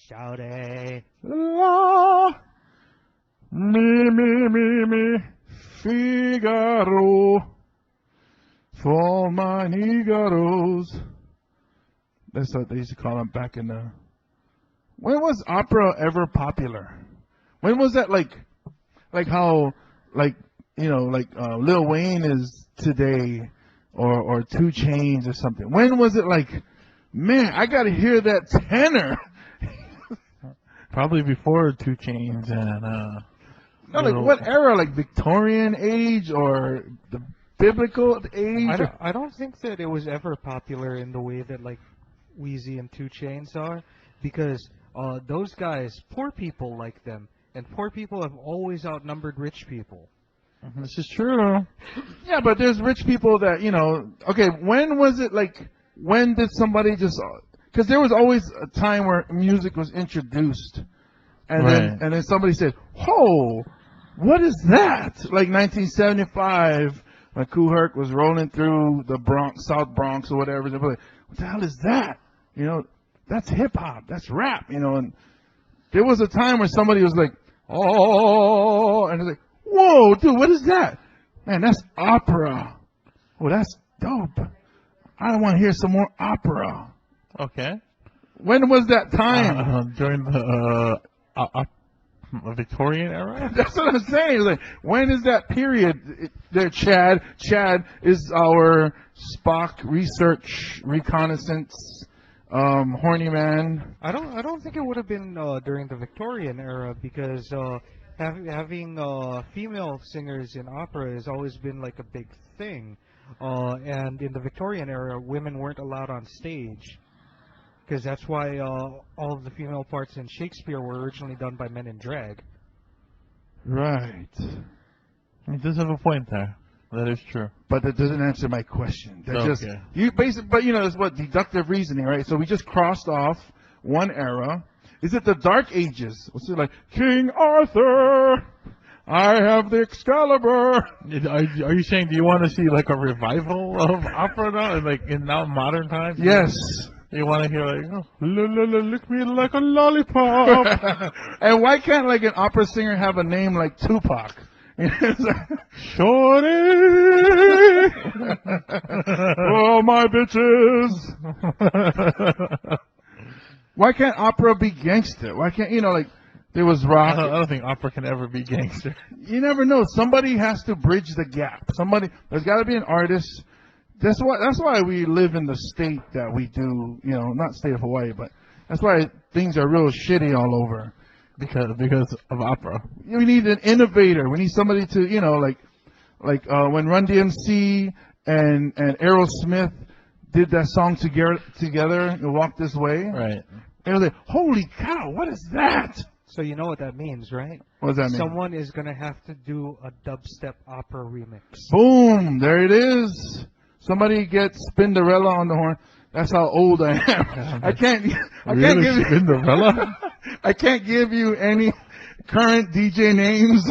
Shouty. La, me, Figaro. For my Nigaros. That's what they used to call them back in the... When was opera ever popular? When was that like how, like, you know, like Lil Wayne is today, or 2 Chainz or something? When was it like, man, I gotta hear that tenor? Probably before 2 Chainz and No, like what era? Like Victorian age or the biblical age? I don't think that it was ever popular in the way that like Wheezy and 2 Chainz are, because those guys, poor people like them, and poor people have always outnumbered rich people. This is true. Yeah, but there's rich people that, you know, okay, when was it like, when did somebody just, because there was always a time where music was introduced, and then somebody said, oh, what is that? Like 1975, when Kool Herc was rolling through the Bronx, South Bronx or whatever, they'd be like, what the hell is that? You know, that's hip hop, that's rap, you know, and there was a time where somebody was like, oh, and it's like, whoa, dude, what is that? Man, that's opera. Oh, that's dope. I want to hear some more opera. Okay. When was that time? During the Victorian era? That's what I'm saying. Like, when is that period? There, Chad. Chad is our Spock research reconnaissance horny man. I don't think it would have been during the Victorian era, because having female singers in opera has always been like a big thing. And in the Victorian era, women weren't allowed on stage, because that's why all of the female parts in Shakespeare were originally done by men in drag. Right. He does have a point there. That is true. But that doesn't answer my question. That Okay. just you basically, but you know, it's what deductive reasoning, right? So we just crossed off one era. Is it the Dark Ages? What's it like? King Arthur, I have the Excalibur. Are you saying, do you want to see like a revival of opera now, like in now modern times? Yes. You want to hear like, oh, lick me like a lollipop. And why can't like an opera singer have a name like Tupac? Shorty. Oh, my bitches. Why can't opera be gangster? Why can't, you know, like, there was rock. I don't think opera can ever be gangster. You never know. Somebody has to bridge the gap. There's got to be an artist. That's why we live in the state that we do, you know, not state of Hawaii, but that's why things are real shitty all over. Because of opera. We need an innovator. We need somebody to, you know, like when Run DMC and Aerosmith did that song together and Walk This Way. Right. They were like, holy cow, what is that? So you know what that means, right? What does that mean? Someone is going to have to do a dubstep opera remix. Boom, there it is. Somebody get Spinderella on the horn. That's how old I am. I can't give you Spinderella? I can't give you any current DJ names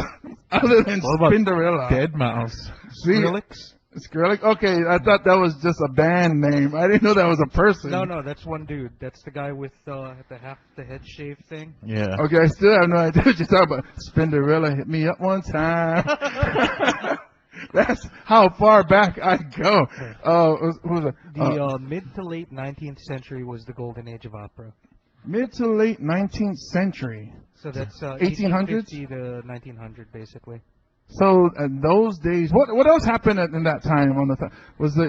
other than Spinderella. Deadmau5. Skrillex? Skrillex? Okay, I thought that was just a band name. I didn't know that was a person. No, that's one dude. That's the guy with the half the head shave thing. Yeah. Okay, I still have no idea what you're talking about. Spinderella hit me up one time. That's how far back I go. Who was it? The mid to late 19th century was the golden age of opera. Mid to late 19th century. So that's 1800s 1850 to 1900, basically. So in those days, what else happened in that time?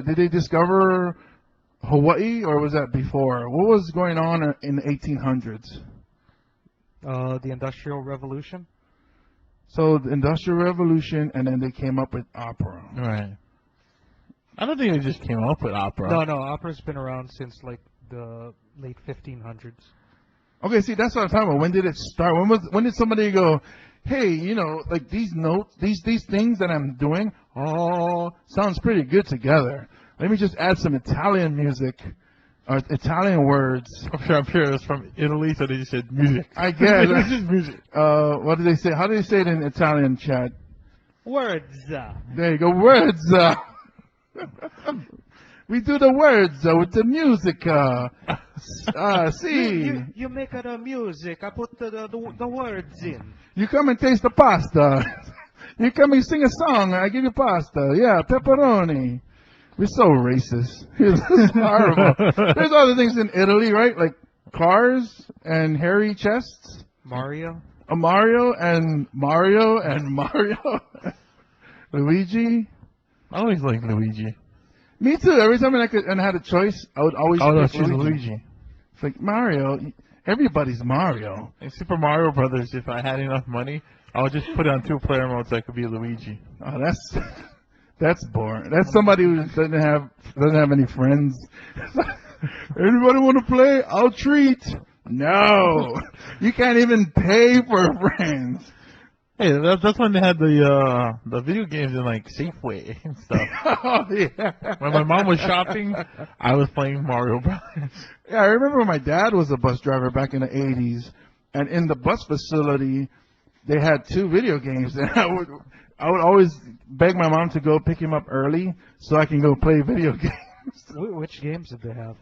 Did they discover Hawaii, or was that before? What was going on in the 1800s? The Industrial Revolution. So the Industrial Revolution, and then they came up with opera. Right. I don't think they just came up with opera. No, opera's been around since like the late 1500s. Okay, see, that's what I'm talking about. When did it start? When did somebody go, hey, you know, like these notes, these things that I'm doing, sounds pretty good together. Let me just add some Italian music, or Italian words. I'm sure it was from Italy, so they just said music. I guess. It's just music. What do they say? How do they say it in Italian, Chad? Words. There you go, words. We do the words with the music. See, You make the music. I put the words in. you come and taste the pasta. You come and sing a song. I give you pasta. Yeah, pepperoni. We're so racist. It's horrible. There's other things in Italy, right? Like cars and hairy chests. Mario. Mario and Mario and Mario. Luigi. I always like Luigi. Me too. Every time I had a choice, I would always pick choose Luigi. It's like Mario. Everybody's Mario. In Super Mario Brothers, if I had enough money, I would just put it on 2-player mode so I could be Luigi. Oh, that's boring. That's somebody who doesn't have any friends. Anybody want to play? I'll treat. No, you can't even pay for friends. Hey, that's when they had the video games in like Safeway and stuff. Oh yeah. When my mom was shopping, I was playing Mario Brothers. Yeah, I remember my dad was a bus driver back in the 80s, and in the bus facility, they had 2 video games, and I would always beg my mom to go pick him up early so I can go play video games. Which games did they have?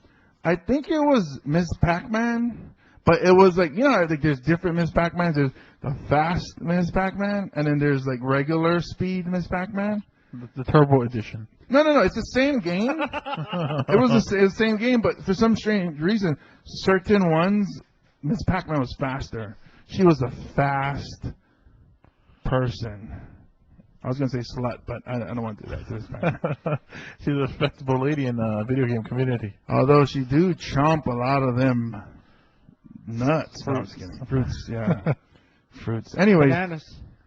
I think it was Miss Pac-Man, but it was like, I think there's different Miss Pac-Mans. There's the fast Miss Pac-Man, and then there's like regular speed Miss Pac-Man. The Turbo Edition. No, it's the same game. It was the same game, but for some strange reason, certain ones, Miss Pac-Man was faster. She was a fast person. I was going to say slut, but I don't want to do that to this man. She's a respectable lady in the video game community. Although she do chomp a lot of them nuts. No, I'm just kidding. Fruits, yeah. Fruits. Anyways, Bananas.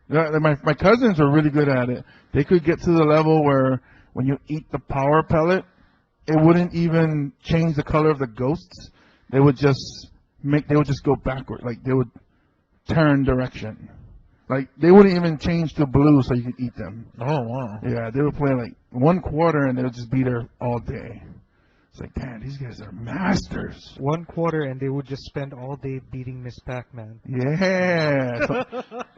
my cousins were really good at it. They could get to the level where when you eat the power pellet, it wouldn't even change the color of the ghosts. They would just go backward. Like they would turn direction. Like they wouldn't even change to blue so you could eat them. Oh wow. Yeah, they would play like 1 quarter and they would just be there all day. It's like, man, these guys are masters. 1 quarter, and they would just spend all day beating Miss Pac-Man. Yeah.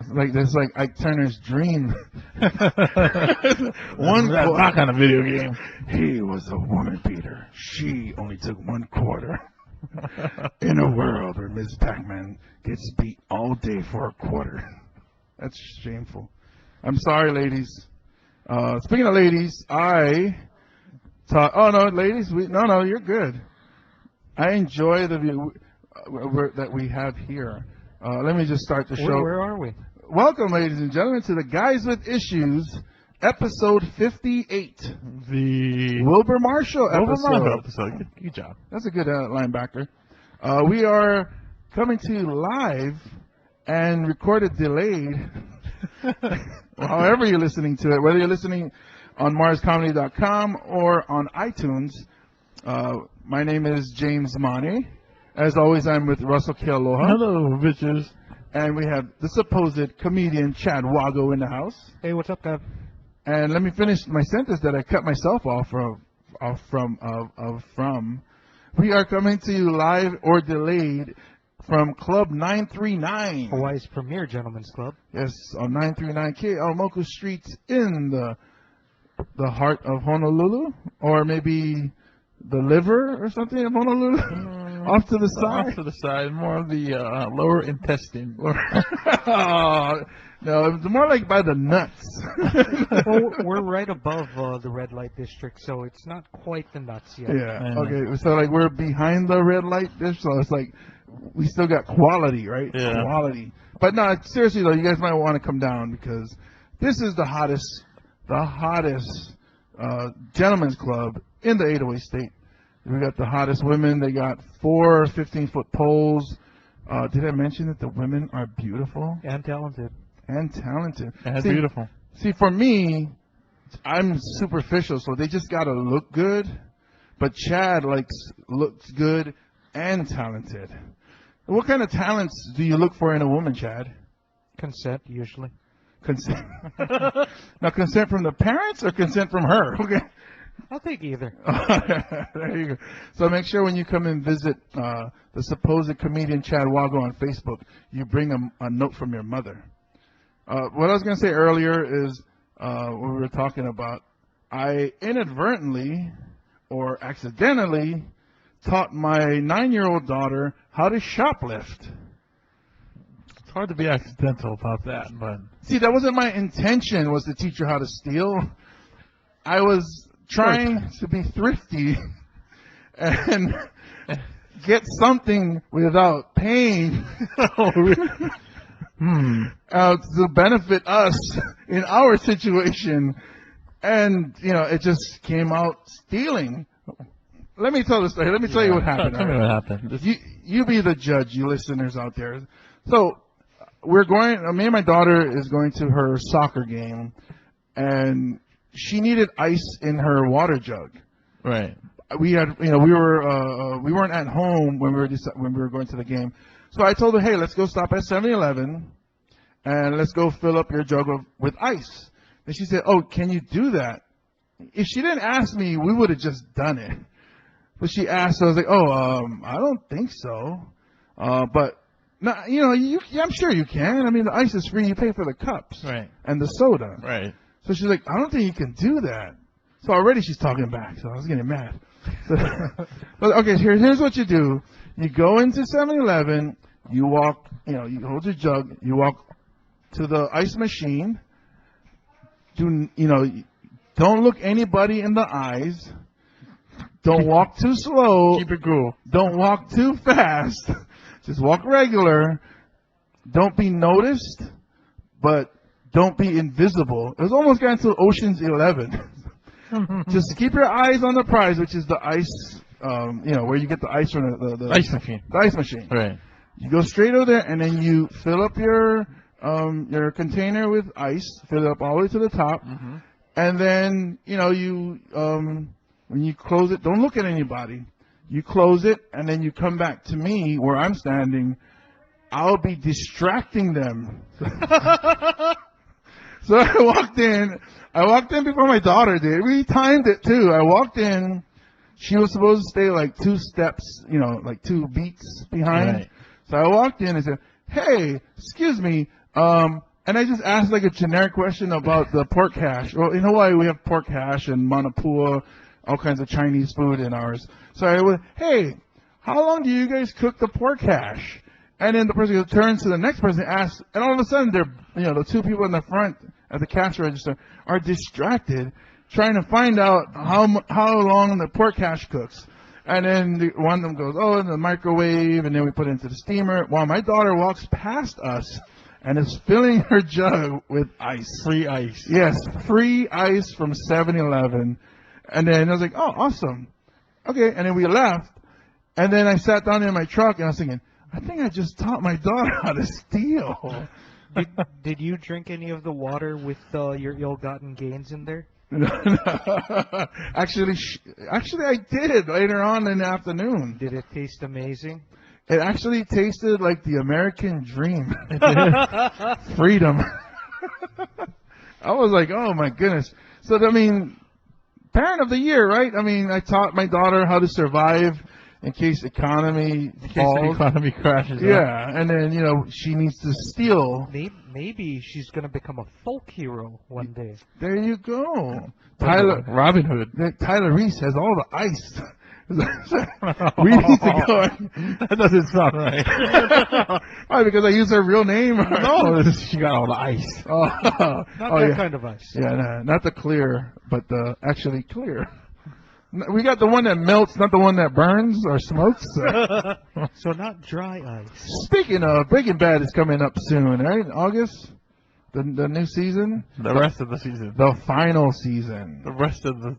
It's like Ike Turner's dream. That kind of video game. He was a woman beater. She only took 1 quarter. In a world where Miss Pac-Man gets beat all day for a quarter. That's shameful. I'm sorry, ladies. Speaking of ladies, I thought, ladies, no, you're good. I enjoy the view that we have here. Let me just start the show. Where are we? Welcome, ladies and gentlemen, to the Guys with Issues, episode 58. The Wilbur Marshall episode. Good job. That's a good linebacker. We are coming to you live and recorded delayed. However you're listening to it, whether you're listening on MarsComedy.com or on iTunes. My name is James Money. As always, I'm with Russell Kealoha. Hello, bitches. And we have the supposed comedian Chad Wago in the house. Hey, what's up, Kev? And let me finish my sentence that I cut myself off from. We are coming to you live or delayed from Club 939. Hawaii's premier gentlemen's club. Yes, on 939 Ke'aumoku Street in the heart of Honolulu, or maybe the liver or something of Honolulu. Off to the side. Off to the side, more of the lower intestine. No, it's more like by the nuts. Well, we're right above the red light district, so it's not quite the nuts yet. Yeah. Okay. So like we're behind the red light district, so it's like we still got quality, right? Yeah. Quality. But no, seriously though, you guys might want to come down because this is the hottest gentlemen's club in the 808 state. We got the hottest women. They got 4 15-foot poles. Did I mention that the women are beautiful? And talented. And talented. And beautiful. See, for me, I'm superficial, so they just got to look good. But Chad looks good and talented. What kind of talents do you look for in a woman, Chad? Consent, usually. Consent. Now, consent from the parents or consent from her? Okay. I'll take either. There you go. So make sure when you come and visit the supposed comedian Chad Wago on Facebook, you bring a note from your mother. What I was going to say earlier is when we were talking about, I inadvertently or accidentally taught my 9-year-old daughter how to shoplift. It's hard to be accidental about that, but See, that wasn't my intention, was to teach her how to steal. I was trying to be thrifty and get something without paying to benefit us in our situation. And, it just came out stealing. Let me tell the story. Let me tell you what happened. Tell me what happened. You be the judge, you listeners out there. So, me and my daughter is going to her soccer game, and she needed ice in her water jug. Right. We weren't at home when we were going to the game. So I told her, hey, let's go stop at 7-Eleven and let's go fill up your jug with ice. And she said, oh, can you do that? If she didn't ask me, we would have just done it. But she asked, so I was like, I don't think so. But no, I'm sure you can. I mean, the ice is free. You pay for the cups and the soda. Right. So she's like, I don't think you can do that. So already she's talking back. So I was getting mad. But okay, here's what you do. You go into 7-Eleven. You walk. You hold your jug. You walk to the ice machine. Don't look anybody in the eyes. Don't walk too slow. Keep it cool. Don't walk too fast. Just walk regular. Don't be noticed, but don't be invisible. It was almost getting to Ocean's 11. Just keep your eyes on the prize, which is the ice, where you get the ice from the ice machine. The ice machine. Right. You go straight over there, and then you fill up your container with ice. Fill it up all the way to the top, and then when you close it, don't look at anybody. You close it, and then you come back to me where I'm standing. I'll be distracting them. So I walked in. Before my daughter did. We timed it too. I walked in. She was supposed to stay like 2 steps, like 2 beats behind. Right. So I walked in and said, "Hey, excuse me." And I just asked like a generic question about the pork hash. Well, in Hawaii we have pork hash and manapua, all kinds of Chinese food in ours. So I went, "Hey, how long do you guys cook the pork hash?" And then the person turns to the next person and asks, and all of a sudden the 2 people in the front at the cash register are distracted, trying to find out how long the pork hash cooks. And then one of them goes, "Oh, in the microwave," and then we put it into the steamer. While my daughter walks past us and is filling her jug with ice. Free ice. Yes, free ice from 7-Eleven. And then I was like, "Oh, awesome." Okay, and then we left. And then I sat down in my truck and I was thinking, I think I just taught my daughter how to steal. Did you drink any of the water with your ill-gotten gains in there? Actually, I did later on in the afternoon. Did it taste amazing? It actually tasted like the American dream. Freedom. I was like, oh my goodness. So, parent of the year, right? I taught my daughter how to survive in case economy falls. The economy crashes. Yeah, and then, she needs to steal. Maybe she's going to become a folk hero one day. There you go. Robin Hood. Tyler Reese has all the ice. We need to go. That doesn't sound right. Why? Because I used her real name? No, she got all the ice. Not that kind of ice. Yeah, not the clear, but the actually clear. We got the one that melts, not the one that burns or smokes. So not dry ice. Speaking of, Breaking Bad is coming up soon, right? August? The new season? The rest of the season. The final season. The rest of the...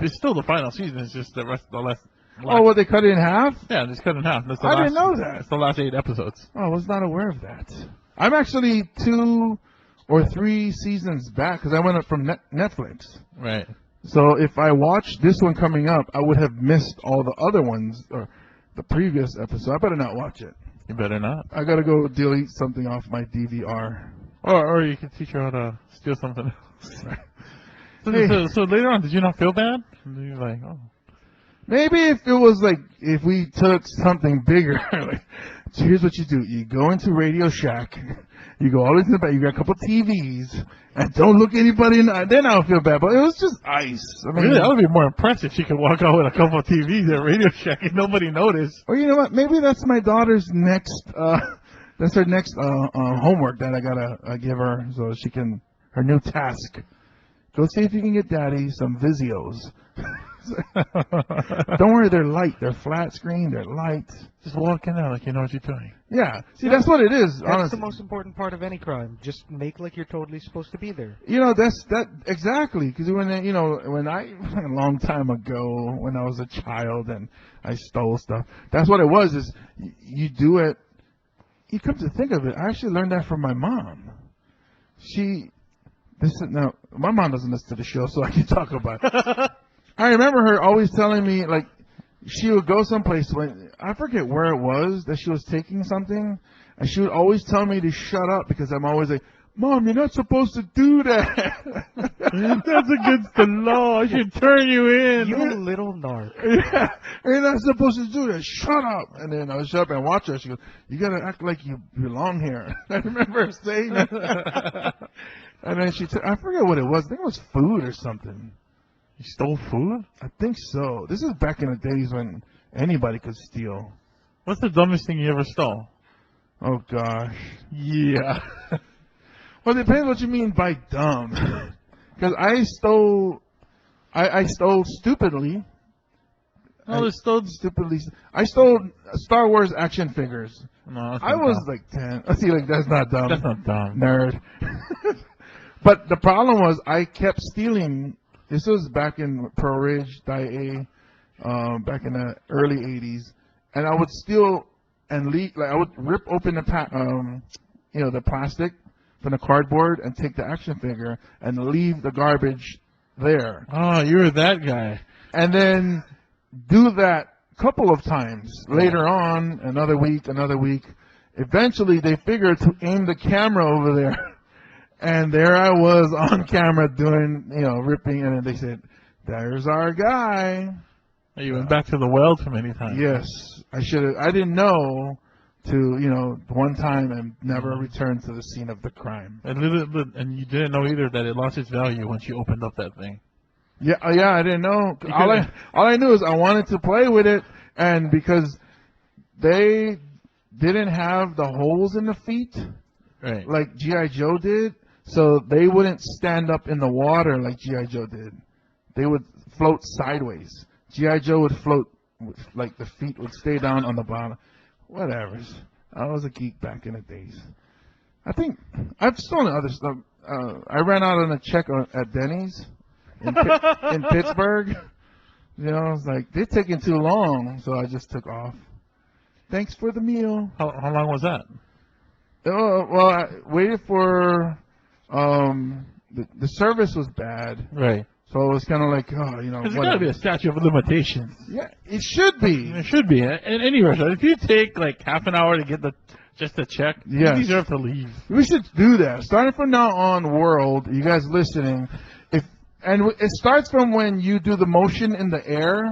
It's still the final season, it's just the rest of the last... Oh, what, they cut it in half? Yeah, just cut it in half. I didn't know that. It's the last 8 episodes. Oh, I was not aware of that. I'm actually 2 or 3 seasons back, because I went up from Netflix. Right. So if I watched this one coming up, I would have missed all the other ones, or the previous episode. I better not watch it. You better not. I gotta go delete something off my DVR. Or you can teach her how to steal something else. So later on, did you not feel bad? And you're like, oh. Maybe if it was like, if we took something bigger, like, so here's what you do. You go into Radio Shack, you go all the way to the back, you got a couple TVs, and don't look anybody in the eye. Then I would feel bad, but it was just ice. I mean, Really, I would be more impressed if she could walk out with a couple of TVs at Radio Shack and nobody noticed. or you know what, maybe that's my daughter's next, that's her next homework that I gotta give her, so she can, her new task. Go see if you can get daddy some Vizios. Don't worry, they're light. They're flat screen. They're light. Just walk in there like you know what you're doing. Yeah. See, that's what it is. That's Honestly, the most important part of any crime. Just make like you're totally supposed to be there. you know, that's that exactly. Because when when I a long time ago when I was a child and I stole stuff, that's what it was. Is you do it. You come to think of it, I actually learned that from my mom. Now my mom doesn't listen to the show, so I can talk about it. I remember her always telling me, like, she would go someplace when I forget where it was that she was taking something, and she would always tell me to shut up because I'm always like, Mom, you're not supposed to do that. That's against the law. I should turn you in. You little narc. Yeah, you're not supposed to do that. Shut up. And then I would shut up and watch her. She goes, you got to act like you belong here. I remember her saying that. And then I forget what it was. I think it was food or something. You stole food? I think so. This is back in the days when anybody could steal. What's the dumbest thing you ever stole? Oh, gosh. Yeah. Well, it depends what you mean by dumb. Because I stole stupidly. No, it's stole. Stupidly. I stole Star Wars action figures. No, that's I not was dumb. like 10. See, like, that's not dumb. That's not dumb. Nerd. But the problem was I kept stealing. This was back in Pro Ridge, Dai A, back in the early 80s. And I would steal and leak, like I would rip open the plastic from the cardboard and take the action figure and leave the garbage there. Oh, you were that guy. And then do that a couple of times. Later on, another week. Eventually, they figured to aim the camera over there. And there I was on camera doing, ripping. And then they said, there's our guy. You went back to the well too many times. Yes. I didn't know to, one time and never return to the scene of the crime. And you didn't know either that it lost its value once you opened up that thing. Yeah, I didn't know. All I knew is I wanted to play with it, and because they didn't have the holes in the feet, Right. like G.I. Joe did, so they wouldn't stand up in the water like G.I. Joe did. They would float sideways. G.I. Joe would float, like the feet would stay down on the bottom. Whatever. I was a geek back in the days. I think I've stolen other stuff. I ran out on a check at Denny's in Pittsburgh. I was like, they're taking too long, so I just took off. Thanks for the meal. How long was that? Well, I waited for the service was bad, Right. so it was kind of like, There's got to be a statute of limitations. Yeah, it should be. There should be. In any restaurant, if you take like half an hour to get just the check, Yes. you deserve to leave. We should do that. Starting from now on, world, you guys listening, it starts from when you do the motion in the air.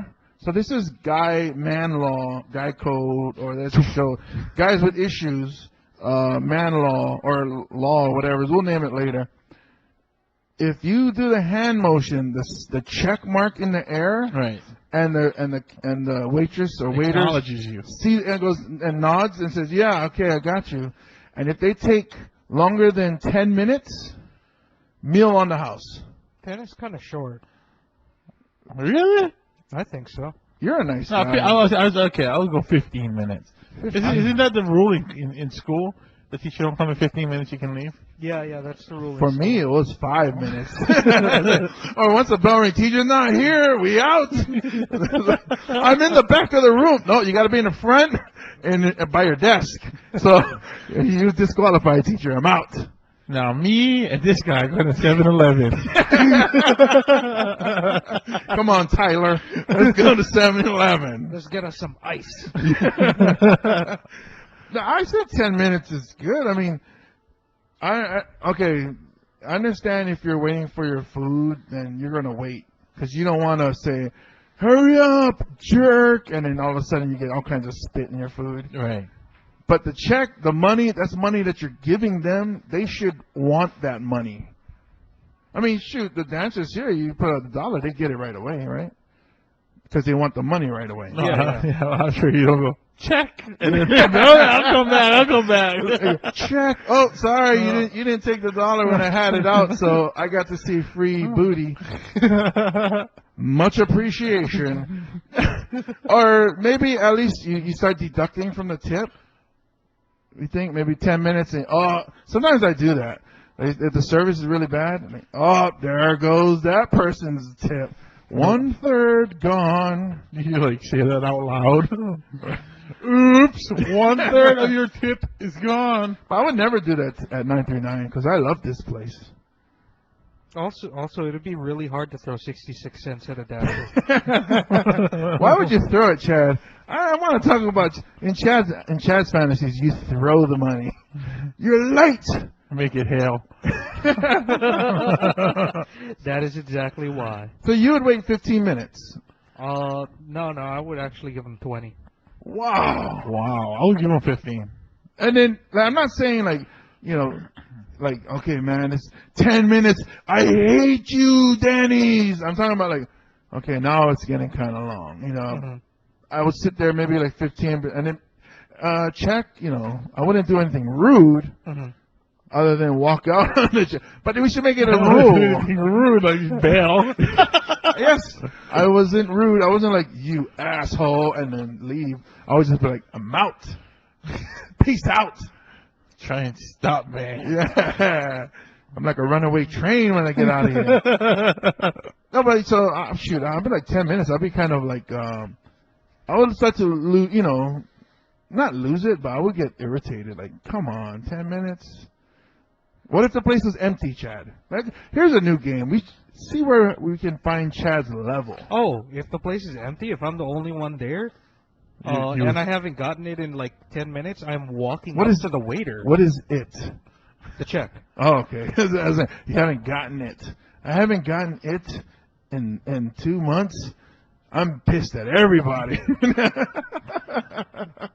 So this is man law, guy code, or there's a show, guys with issues, man law or law or whatever. We'll name it later. If you do the hand motion, the check mark in the air, Right. and the waitress or waiter Acknowledges you. sees and goes and nods and says, "Yeah, okay, I got you." And if they take longer than 10 minutes, meal on the house. That is kind of short. Really? I think so. You're a nice No, guy. I was okay. I'll go 15 minutes. Isn't that the rule in school? The teacher don't come in 15 minutes, you can leave. Yeah, that's the rule. For me, it was 5 minutes. Or once the bell rings, teacher's not here, we out. I'm in the back of the room. No, you got to be in the front and by your desk. So you disqualified, teacher. I'm out. Now, me and this guy go to 7-Eleven. Come on, Tyler. Let's go to 7-Eleven. Let's get us some ice. No, I said 10 minutes is good. I mean, okay, I understand if you're waiting for your food, then you're going to wait. Because you don't want to say, hurry up, jerk, and then all of a sudden you get all kinds of spit in your food. Right. But the check, the money, that's money that you're giving them. They should want that money. I mean, shoot, the dancers here, you put out $1, they get it right away, right? Because they want the money right away. Yeah, I'm sure you don't go, check. And then, no, I'll come back. Check. Oh, sorry, you didn't take the $1 when I had it out, so I got to see free booty. Much appreciation. Or maybe at least you start deducting from the tip. You think maybe 10 minutes, and sometimes I do that. If the service is really bad, I'm like, there goes that person's tip. 1/3 gone. You like say that out loud. Oops, 1/3 of your tip is gone. But I would never do that at 939 because I love this place. Also, it'd be really hard to throw 66 cents at a dancer. Why would you throw it, Chad? I want to talk about in Chad's fantasies. You throw the money. You're late. Make it hail. That is exactly why. So you would wait 15 minutes. No, I would actually give him 20. Wow. Wow, I would give him 15. And then I'm not saying okay, man, it's 10 minutes. I hate you, Denny's. I'm talking about okay, now it's getting kind of long. Mm-hmm. I would sit there maybe 15, and then check. I wouldn't do anything rude. Mm-hmm. Other than walk out on the check. But we should make it a rule. Rude, like bail. Yes. I wasn't rude. I wasn't like, you asshole, and then leave. I was just like, I'm out. Peace out. Try and stop me. Yeah. I'm like a runaway train when I get out of here. No, but so, shoot, I'll be 10 minutes. I'll be kind of I would start to lose, not lose it, but I would get irritated. Come on, 10 minutes? What if the place was empty, Chad? Here's a new game. We see where we can find Chad's level. Oh, if the place is empty, if I'm the only one there, and I haven't gotten it in 10 minutes, I'm walking up to the waiter. What is it? The check. Oh, okay. You haven't gotten it. I haven't gotten it in 2 months. I'm pissed at everybody.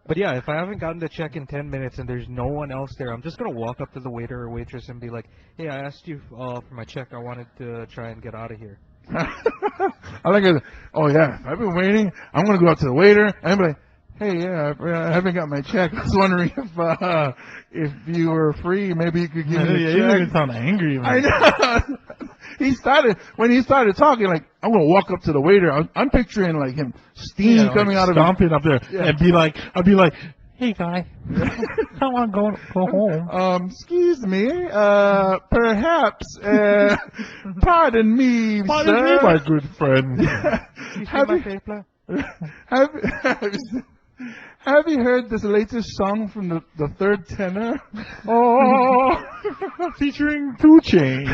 But yeah, if I haven't gotten the check in 10 minutes and there's no one else there, I'm just going to walk up to the waiter or waitress and be like, hey, I asked you for my check. I wanted to try and get out of here. I like it. Oh, yeah. I've been waiting. I'm going to go up to the waiter and be like, hey, yeah, I haven't got my check. I was wondering if you were free, maybe you could give me a check. You even sound angry. Man. I know. When he started talking, I'm going to walk up to the waiter. I'm picturing him steam coming out of him. Stomping up there and I'll be like, hey guy, come on, go home. Excuse me, perhaps, pardon me, Pardon sir. me, my good friend. Have you heard this latest song from the third tenor? Oh, featuring 2 Chainz.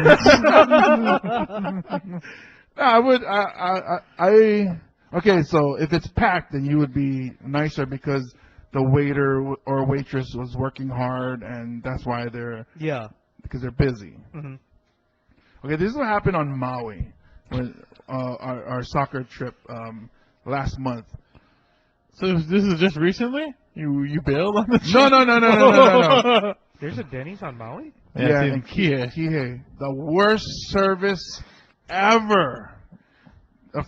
Okay, so if it's packed, then you would be nicer because the waiter or waitress was working hard, and that's why because they're busy. Mm-hmm. Okay, this is what happened on Maui, when our soccer trip last month. So this is just recently? You bailed on the trip? No. There's a Denny's on Maui? Yeah, in Kihei. The worst service ever. All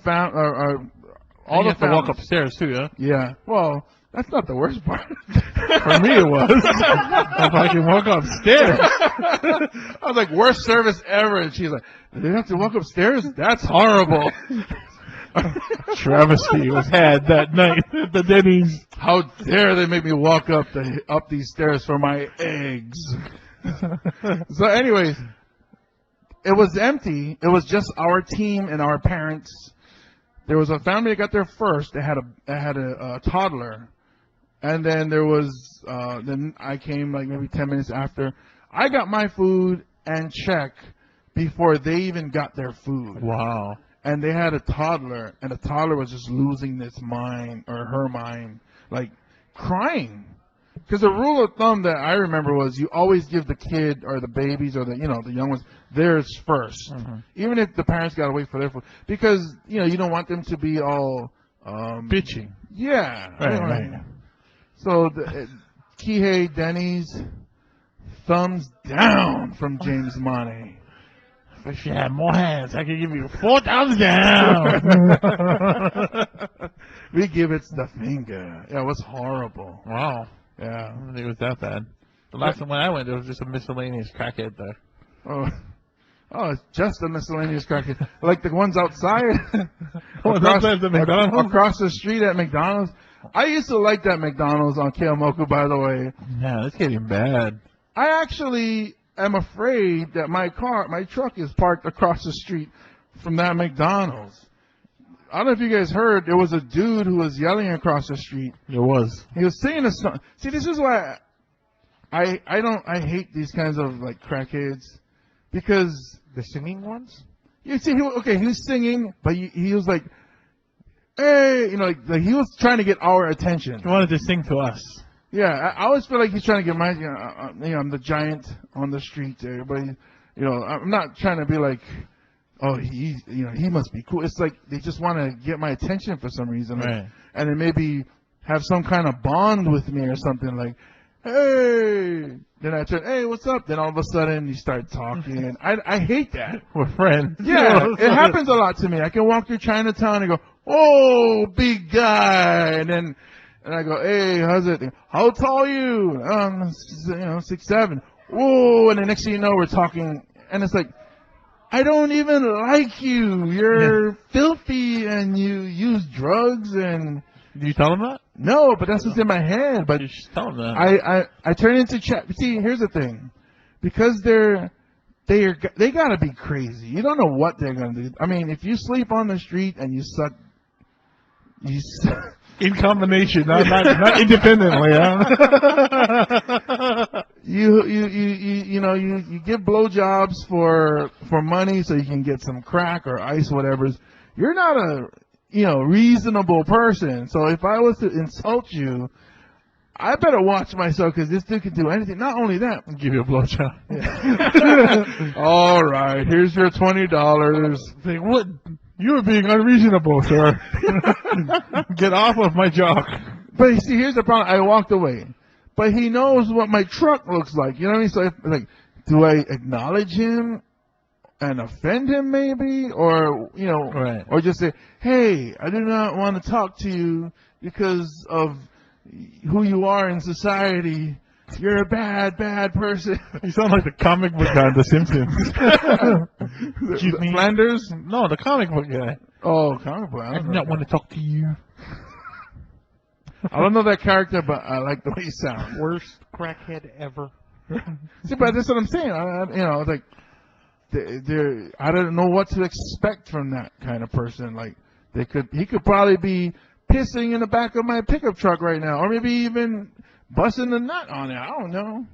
the have to walk upstairs too, yeah? Yeah. Well, that's not the worst part. For me it was. If I can walk upstairs. I was like, worst service ever. And she's like, they have to walk upstairs? That's horrible. Travesty was had that night at the Denny's. How dare they make me walk up these stairs for my eggs. So anyways, it was empty. It was just our team and our parents. There was a family that got there first. They had a toddler. And then there was, then I came maybe 10 minutes after. I got my food and check before they even got their food. Wow. And they had a toddler, and the toddler was just losing his mind, or her mind, crying. Because the rule of thumb that I remember was you always give the kid or the babies or the the young ones theirs 1st, even if the parents gotta wait for their food, because you don't want them to be all Bitching. Yeah, Right. So Kihei Denny's thumbs down from James Money. If you had more hands, I could give you 4 thumbs down. We give it the finger. Yeah, it was horrible. Wow. Yeah. I didn't think it was that bad. The last time when I went, there was just a miscellaneous crackhead there. Oh, it's just a miscellaneous crackhead. Like the ones outside. Outside the McDonald's? Across the street at McDonald's. I used to like that McDonald's on Keomoku, by the way. Yeah, that's getting bad. I actually am afraid that my truck is parked across the street from that McDonald's. I don't know if you guys heard, there was a dude who was yelling across the street. It was. He was singing a song. See, this is why I hate these kinds of like crackheads, because The singing ones? you see, he was singing, but he was like, hey, like he was trying to get our attention. He wanted to sing to us. Yeah, I always feel like he's trying to get my, I'm the giant on the street. Everybody, I'm not trying to be like, oh, he must be cool. It's like they just want to get my attention for some reason, Right. And then maybe have some kind of bond with me or something. Like, hey, then I turn, hey, what's up? Then all of a sudden you start talking. I hate that. We're friends. Yeah, it happens a lot to me. I can walk through Chinatown and go, oh, big guy, and I go, hey, how's it? How tall are you? 6'7". Whoa, and the next thing you know, we're talking, and it's like, I don't even like you. You're filthy, and you use drugs, and Do you tell him that? no, but that's what's in my head. But You should tell him that. I turn into chat. See, here's the thing, because they gotta be crazy. You don't know what they're gonna do. I mean, if you sleep on the street and you suck. In combination, not independently. Huh? You give blowjobs for money so you can get some crack or ice, whatever. You're not a reasonable person. So if I was to insult you, I better watch myself, because this dude can do anything. Not only that, I'll give you a blowjob. all right, here's your $20. Say, what? You are being unreasonable, sir. Get off of my jock. But you see, here's the problem. I walked away, but he knows what my truck looks like. You know what I mean? So, do I acknowledge him and offend him, maybe, or Right. or just say, "Hey, I do not want to talk to you because of who you are in society. You're a bad, bad person." You sound like the comic book guy in The Simpsons. Excuse me. Flanders? No, the comic book guy. Oh, comic book. I do not want to talk to you. I don't know that character, but I like the way he sounds. Worst crackhead ever. See, but that's what I'm saying. Like, I don't know what to expect from that kind of person. Like, he could probably be pissing in the back of my pickup truck right now, or maybe even busting a nut on it. I don't know.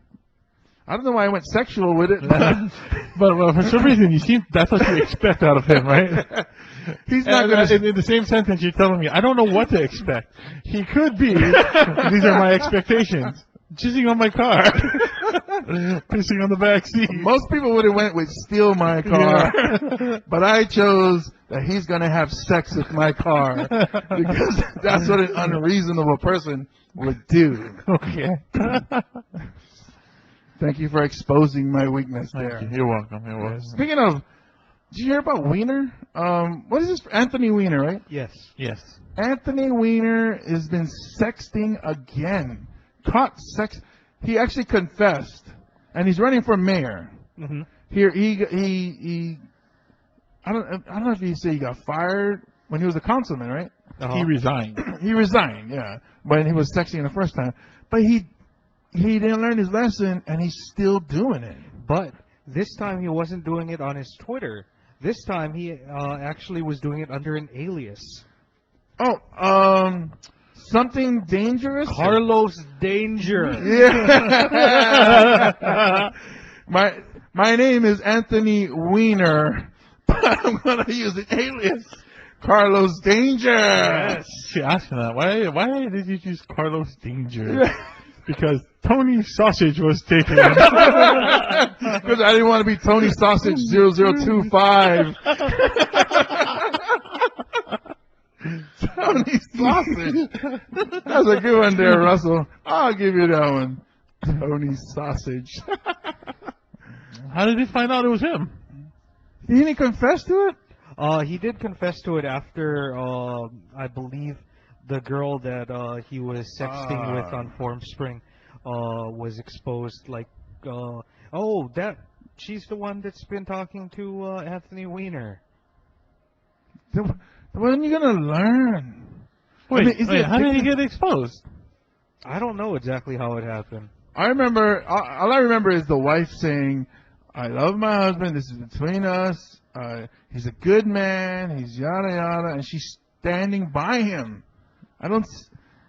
I don't know why I went sexual with it. But for some reason, that's what you expect out of him, right? He's not going to. In the same sentence, you're telling me, I don't know what to expect. He could be. These are my expectations. Jizzing on my car. Pissing on the back seat. Most people would have went with steal my car, but I chose that he's going to have sex with my car, because that's what an unreasonable person would do. Okay. Thank you for exposing my weakness there. You're welcome. You're welcome. Speaking of, did you hear about Weiner? What is this? Anthony Weiner, right? Yes. Yes. Anthony Weiner has been sexting again. Caught sex. He actually confessed, and he's running for mayor. Mm-hmm. Here, he. I don't know if you say he got fired when he was a councilman, right? He resigned. He resigned, yeah, when he was sexting the first time. But he didn't learn his lesson, and he's still doing it. But this time he wasn't doing it on his Twitter. This time he actually was doing it under an alias. Oh, something dangerous? Carlos Danger. Yeah. My name is Anthony Weiner, but I'm going to use an alias. Carlos Danger. Yes. She asked me that. Why did you choose Carlos Danger? because Tony Sausage was taken. Because I didn't want to be Tony Sausage 0025. Tony Sausage. That's a good one there, Russell. I'll give you that one. Tony Sausage. How did he find out it was him? Didn't he confess to it? He did confess to it after, I believe, the girl that he was sexting with on Formspring was exposed. Like, she's the one that's been talking to Anthony Weiner. When are you gonna learn? Wait, how did he get exposed? I don't know exactly how it happened. I remember, all I remember is the wife saying, I love my husband, this is between us, he's a good man, he's yada yada, and she's standing by him.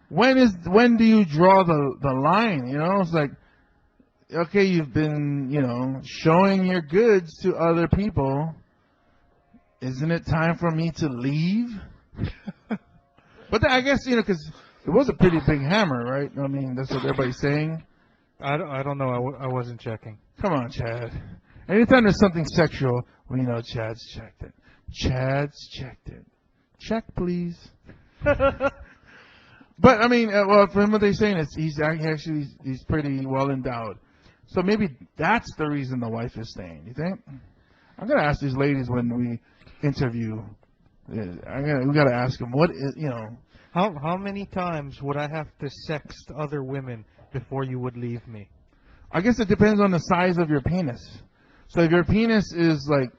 When do you draw the line, you know? It's like, okay, you've been, showing your goods to other people. Isn't it time for me to leave? But I guess, because it was a pretty big hammer, right? I mean, that's what everybody's saying. I don't know. I wasn't checking. Come on, Chad. Anytime there's something sexual, we know Chad's checked it. Chad's checked it. Check, please. But, I mean, from what they're saying, he's pretty well endowed. So maybe that's the reason the wife is staying. You think? I'm going to ask these ladies when we interview. We got to ask them, How many times would I have to sext other women before you would leave me? I guess it depends on the size of your penis. So if your penis is like,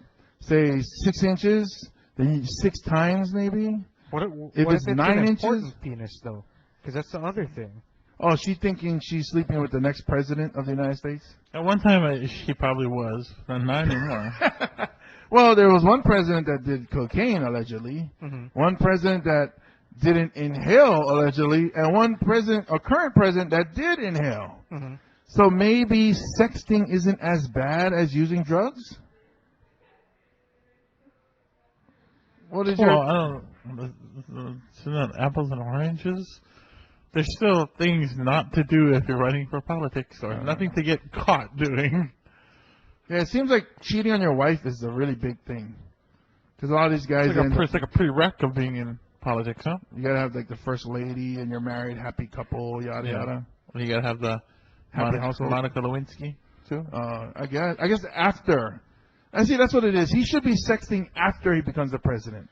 say, 6 inches, then 6 times maybe. What if it's 9 an inches? Important penis though, because that's the other thing. Oh, she's thinking she's sleeping with the next president of the United States? At one time, she probably was, but not anymore. Well, there was one president that did cocaine, allegedly. Mm-hmm. One president that didn't inhale, allegedly. And one president, a current president, that did inhale. Mm-hmm. So maybe sexting isn't as bad as using drugs? What is I don't know. It's not apples and oranges. There's still things not to do if you're running for politics, or nothing to get caught doing. Yeah, it seems like cheating on your wife is a really big thing. Because a lot of these guys... It's like a prereq of being in politics, huh? You gotta have like the first lady, and you're married, happy couple, yada yada. You gotta have the happy household. Monica Lewinsky, too? I guess after. I see, that's what it is. He should be sexting after he becomes the president.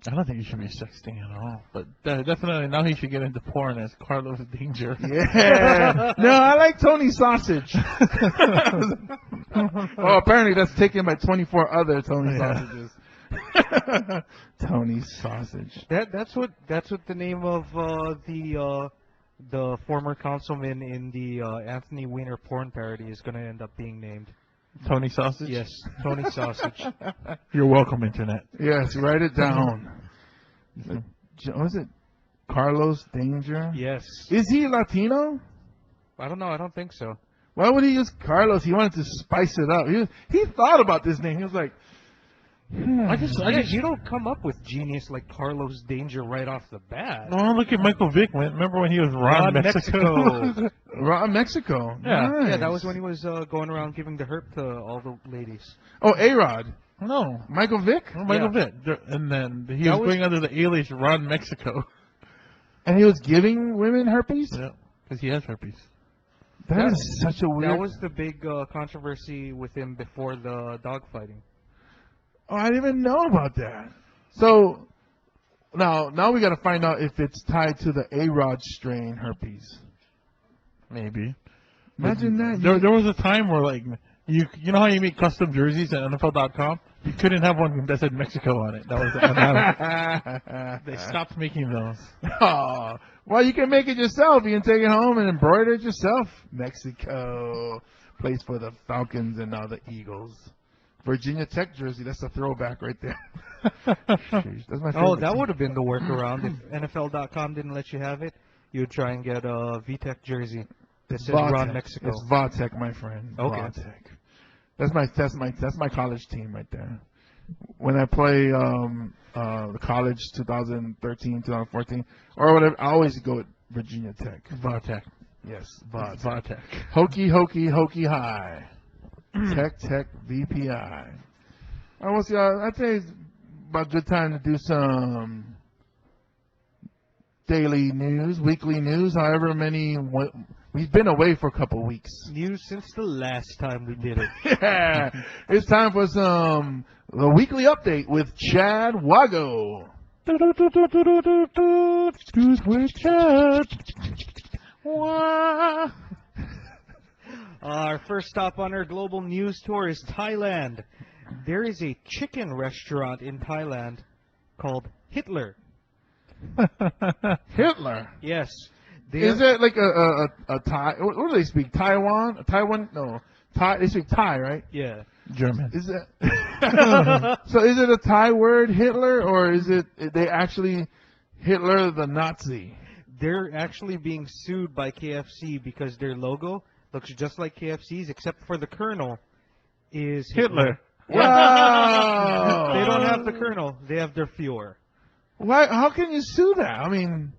I don't think he should be sexting at all. But definitely now he should get into porn as Carlos Danger. Yeah. No, I like Tony Sausage. Oh, apparently that's taken by 24 other Tony Sausages. Tony Sausage. That's what the name of the former councilman in the Anthony Weiner porn parody is going to end up being named. Tony Sausage? Yes, Tony Sausage. You're welcome, Internet. Yes, write it down. Was it Carlos Danger? Yes. Is he Latino? I don't know. I don't think so. Why would he use Carlos? He wanted to spice it up. He thought about this name. He was like, I guess you don't come up with genius like Carlos Danger right off the bat. No, look at Michael Vick. Remember when he was Ron Mexico? Ron Mexico. Yeah. Nice. Yeah, that was when he was going around giving the herp to all the ladies. Oh, A-Rod. No. Michael Vick? Oh, Michael Vick. And then he was going under the alias Ron Mexico. And he was giving women herpes? Yeah, because he has herpes. That is such a weird... That was the big controversy with him before the dogfighting. Oh, I didn't even know about that. So, now we got to find out if it's tied to the A-Rod strain herpes. Maybe. Imagine that. There was a time where, like, you know how you make custom jerseys at NFL.com? You couldn't have one that said Mexico on it. That was they stopped making those. Oh, well, you can make it yourself. You can take it home and embroider it yourself. Mexico plays for the Falcons and now the Eagles. Virginia Tech jersey, that's a throwback right there. Jeez, that's my favorite. Oh, that would have been the workaround. If NFL.com didn't let you have it, you would try and get a VTech jersey that says Ron Mexico. It's VTech, my friend. Okay. VTech. That's my college team right there. When I play the college 2013, 2014, or whatever, I always go with Virginia Tech. VTech. Yes, It's Vodtech. Vodtech. Hokey high. Tech VPI. I will see. I think it's about a good time to do some daily news, weekly news. However many we've been away for a couple weeks. News since the last time we did it. Yeah, it's time for the weekly update with Chad Wago. News with Chad. Wah. Our first stop on our global news tour is Thailand. There is a chicken restaurant in Thailand called Hitler. Hitler. Yes. Is it like a Thai? What do they speak? Taiwan? Taiwan? No. Thai. They speak Thai, right? Yeah. German. Is it? So is it a Thai word, Hitler, or is it they actually Hitler the Nazi? They're actually being sued by KFC because their logo looks just like KFC's, except for the Colonel is Hitler. Wow. They don't have the Colonel. They have their Fuhrer. Why? How can you sue that? I mean,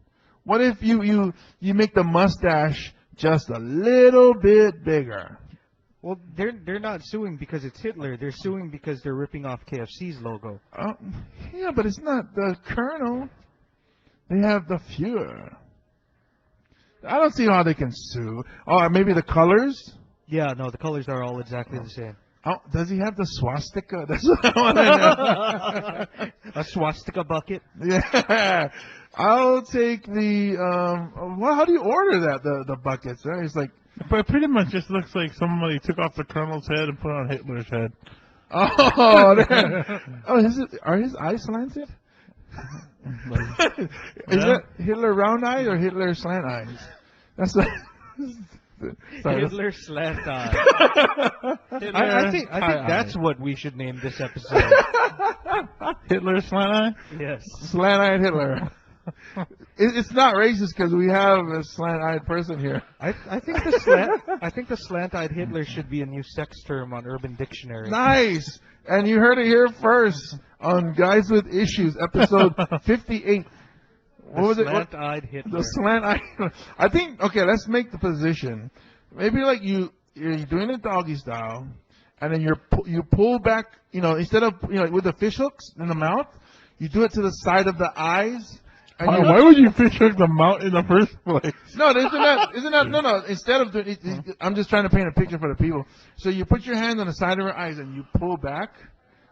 what if you make the mustache just a little bit bigger? Well, they're not suing because it's Hitler. They're suing because they're ripping off KFC's logo. Yeah, but it's not the Colonel. They have the Fuhrer. I don't see how they can sue. Oh, maybe the colors? Yeah, no, the colors are all exactly the same. Oh, does he have the swastika? That's what I want to know. A swastika bucket? Yeah. I'll take the, well, how do you order that, the buckets? Right? It's like, But it pretty much just looks like somebody took off the Colonel's head and put on Hitler's head. oh, are his eyes slanted? Is that Hitler round eyes or Hitler slant eyes? That's the. Sorry, Hitler slant eye. I think that's what we should name this episode. Hitler slant eye? Yes. Slant-eyed Hitler. It's not racist because we have a slant-eyed person here. I think the slant-eyed Hitler should be a new sex term on Urban Dictionary. Nice. And you heard it here first on Guys with Issues, episode 58. What was it? Slant-eyed Hitler. The slant-eyed. I think. Okay, let's make the position. Maybe like you're doing it doggy style, and then you pull back. You know, instead of with the fish hooks in the mouth, you do it to the side of the eyes. And Why would you fish hook the mount in the first place? No, isn't that no. Instead of doing it, I'm just trying to paint a picture for the people. So you put your hand on the side of her eyes and you pull back,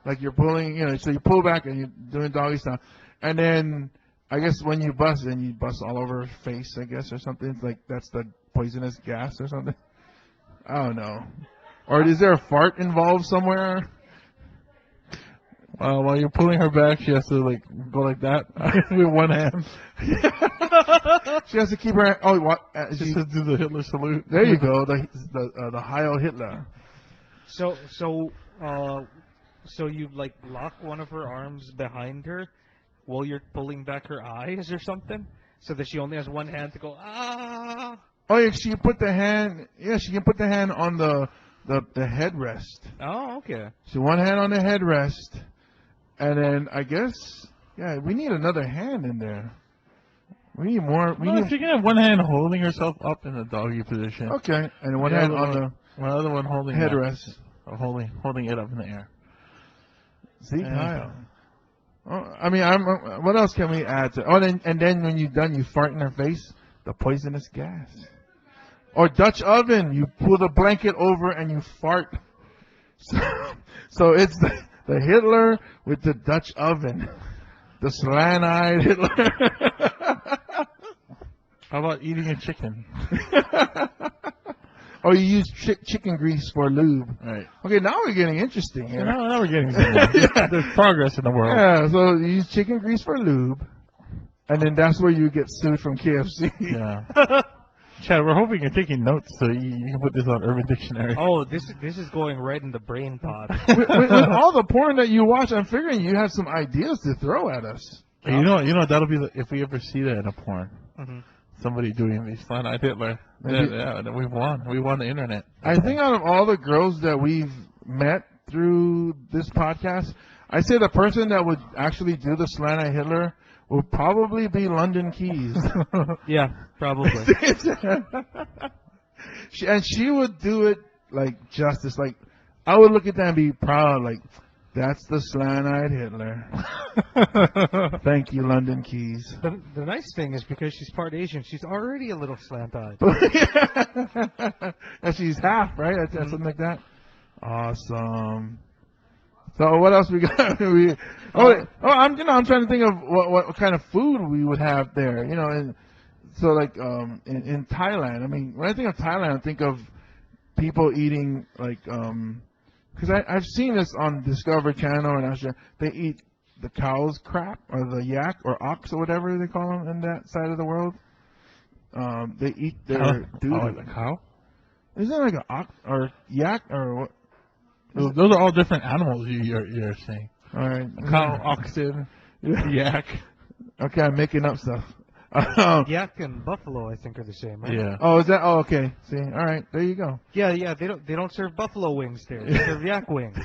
like you're pulling. So you pull back and you're doing doggy style, and then I guess when you bust, then you bust all over her face, I guess, or something. It's like that's the poisonous gas or something. I don't know. Or is there a fart involved somewhere? While you're pulling her back, she has to like go like that with one hand. She has to keep her. Oh, what? Just to do the Hitler salute. There you go. The Heil Hitler. So you like lock one of her arms behind her while you're pulling back her eyes or something, so that she only has one hand to go ah. Oh yeah, she can put the hand. Yeah, she can put the hand on the headrest. Oh, okay. So one hand on the headrest, and then I guess we need another hand in there. We need more. She can have one hand holding herself up in the doggy position. Okay, and one hand on the other one holding headrest. Holding it up in the air. See, Kyle. Oh, I mean, what else can we add to? Oh, and then when you're done, you fart in her face. The poisonous gas. Or Dutch oven. You pull the blanket over and you fart. So it's the Hitler with the Dutch oven. The slant-eyed Hitler. How about eating a chicken? Or you use chicken grease for lube. Right. Okay, now we're getting interesting here. Now we're getting somewhere. There's progress in the world. Yeah, so you use chicken grease for lube, and then that's where you get sued from KFC. Yeah. Chad, we're hoping you're taking notes so you can put this on Urban Dictionary. Oh, this is going right in the brain pod. with all the porn that you watch, I'm figuring you have some ideas to throw at us. You know, that'll be if we ever see that in a porn. Mm-hmm. Somebody doing the slant-eyed Hitler. Yeah, we've won. We won the internet. I think out of all the girls that we've met through this podcast, I say the person that would actually do the slant-eyed Hitler will probably be London Keys. Yeah, probably. she would do it like justice. Like I would look at that and be proud. Like that's the slant-eyed Hitler. Thank you, London Keys. The nice thing is because she's part Asian, she's already a little slant-eyed. And she's half, right? That's something like that. Awesome. So what else we got? I'm trying to think of what kind of food we would have there. You know, and so like in Thailand. I mean, when I think of Thailand, I think of people eating like because I've seen this on Discovery Channel and Australia. They eat the cow's crap or the yak or ox or whatever they call them in that side of the world. They eat their dude. Oh, the cow? Isn't it like an ox or yak or what? Those are all different animals you're saying. All right. Cow, oxen, yak. Okay, I'm making up stuff. Yak and buffalo, I think, are the same, right? Yeah. Oh, is that? Oh, okay. See, all right, there you go. Yeah. They don't serve buffalo wings there. They serve yak wings.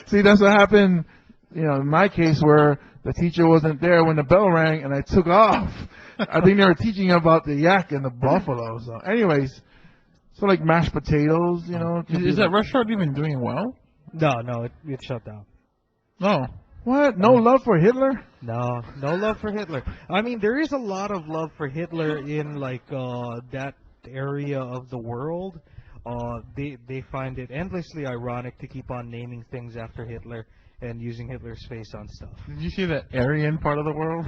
See, that's what happened. You know, in my case, where the teacher wasn't there when the bell rang and I took off. I think they were teaching about the yak and the buffalo. So, anyways, so like mashed potatoes, you know. Is that restaurant even doing well? No, it shut down. No. What? No love for Hitler? No love for Hitler. I mean, there is a lot of love for Hitler in like that area of the world. They find it endlessly ironic to keep on naming things after Hitler and using Hitler's face on stuff. Did you see that Aryan part of the world?